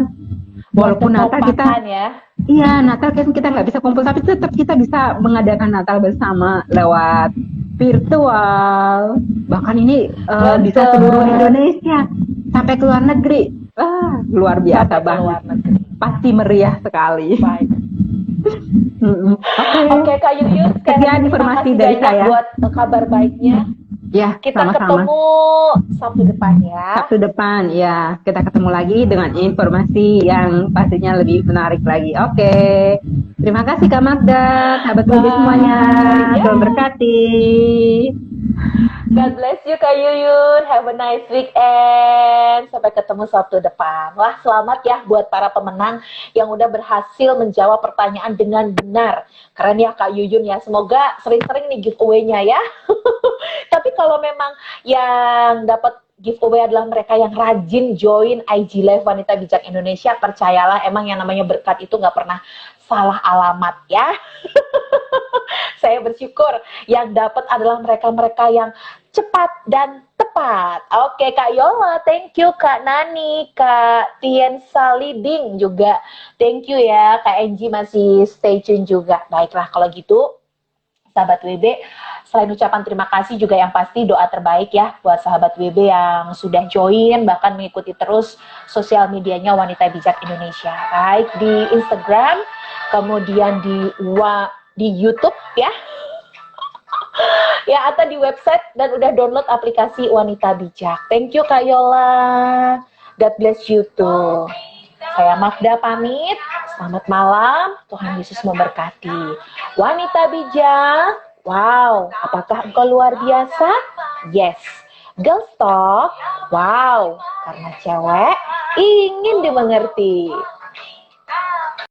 Walaupun Natal kita, Kekompakan ya. iya Natal kan kita nggak bisa kumpul, tapi tetap kita bisa mengadakan Natal bersama lewat virtual. Bahkan ini bisa seluruh Indonesia sampai ke luar negeri. Luar biasa Sampai ke luar banget. negeri. Pasti meriah sekali. Baik. Oke. Oke Kak Yuyun, sekali Sekian lagi informasi terima kasih dari banyak saya. buat kabar baiknya. Ya, Kita sama-sama. ketemu Sabtu depan ya. Sabtu depan ya, kita ketemu lagi dengan informasi yang pastinya lebih menarik lagi. Oke. Terima kasih Kak Magda, sahabat WB semuanya. Ya. Tuhan berkati. God bless you Kak Yuyun. Have a nice weekend. Sampai ketemu Sabtu depan. Wah, selamat ya buat para pemenang yang udah berhasil menjawab pertanyaan dengan benar. Keren ya Kak Yuyun ya. Semoga sering-sering nih giveaway-nya ya. Tapi kalau memang yang dapat giveaway adalah mereka yang rajin join IG Live Wanita Bijak Indonesia, percayalah emang yang namanya berkat itu nggak pernah salah alamat ya. Saya bersyukur yang dapat adalah mereka-mereka yang cepat dan tepat. Oke Kak Yola, thank you. Kak Nani, Kak Tien Saliding juga thank you ya. Kak Enji masih stay tune juga. Baiklah kalau gitu sahabat WB, selain ucapan terima kasih juga yang pasti doa terbaik ya buat sahabat WB yang sudah join bahkan mengikuti terus sosial medianya Wanita Bijak Indonesia, baik di Instagram, kemudian di YouTube ya. Ya, atau di website dan udah download aplikasi Wanita Bijak. Thank you Kak Yola. God bless you too. Saya Magda pamit. Selamat malam. Tuhan Yesus memberkati. Wanita bijak. Wow, apakah engkau luar biasa? Yes. Girls talk. Wow, karena cewek ingin dimengerti.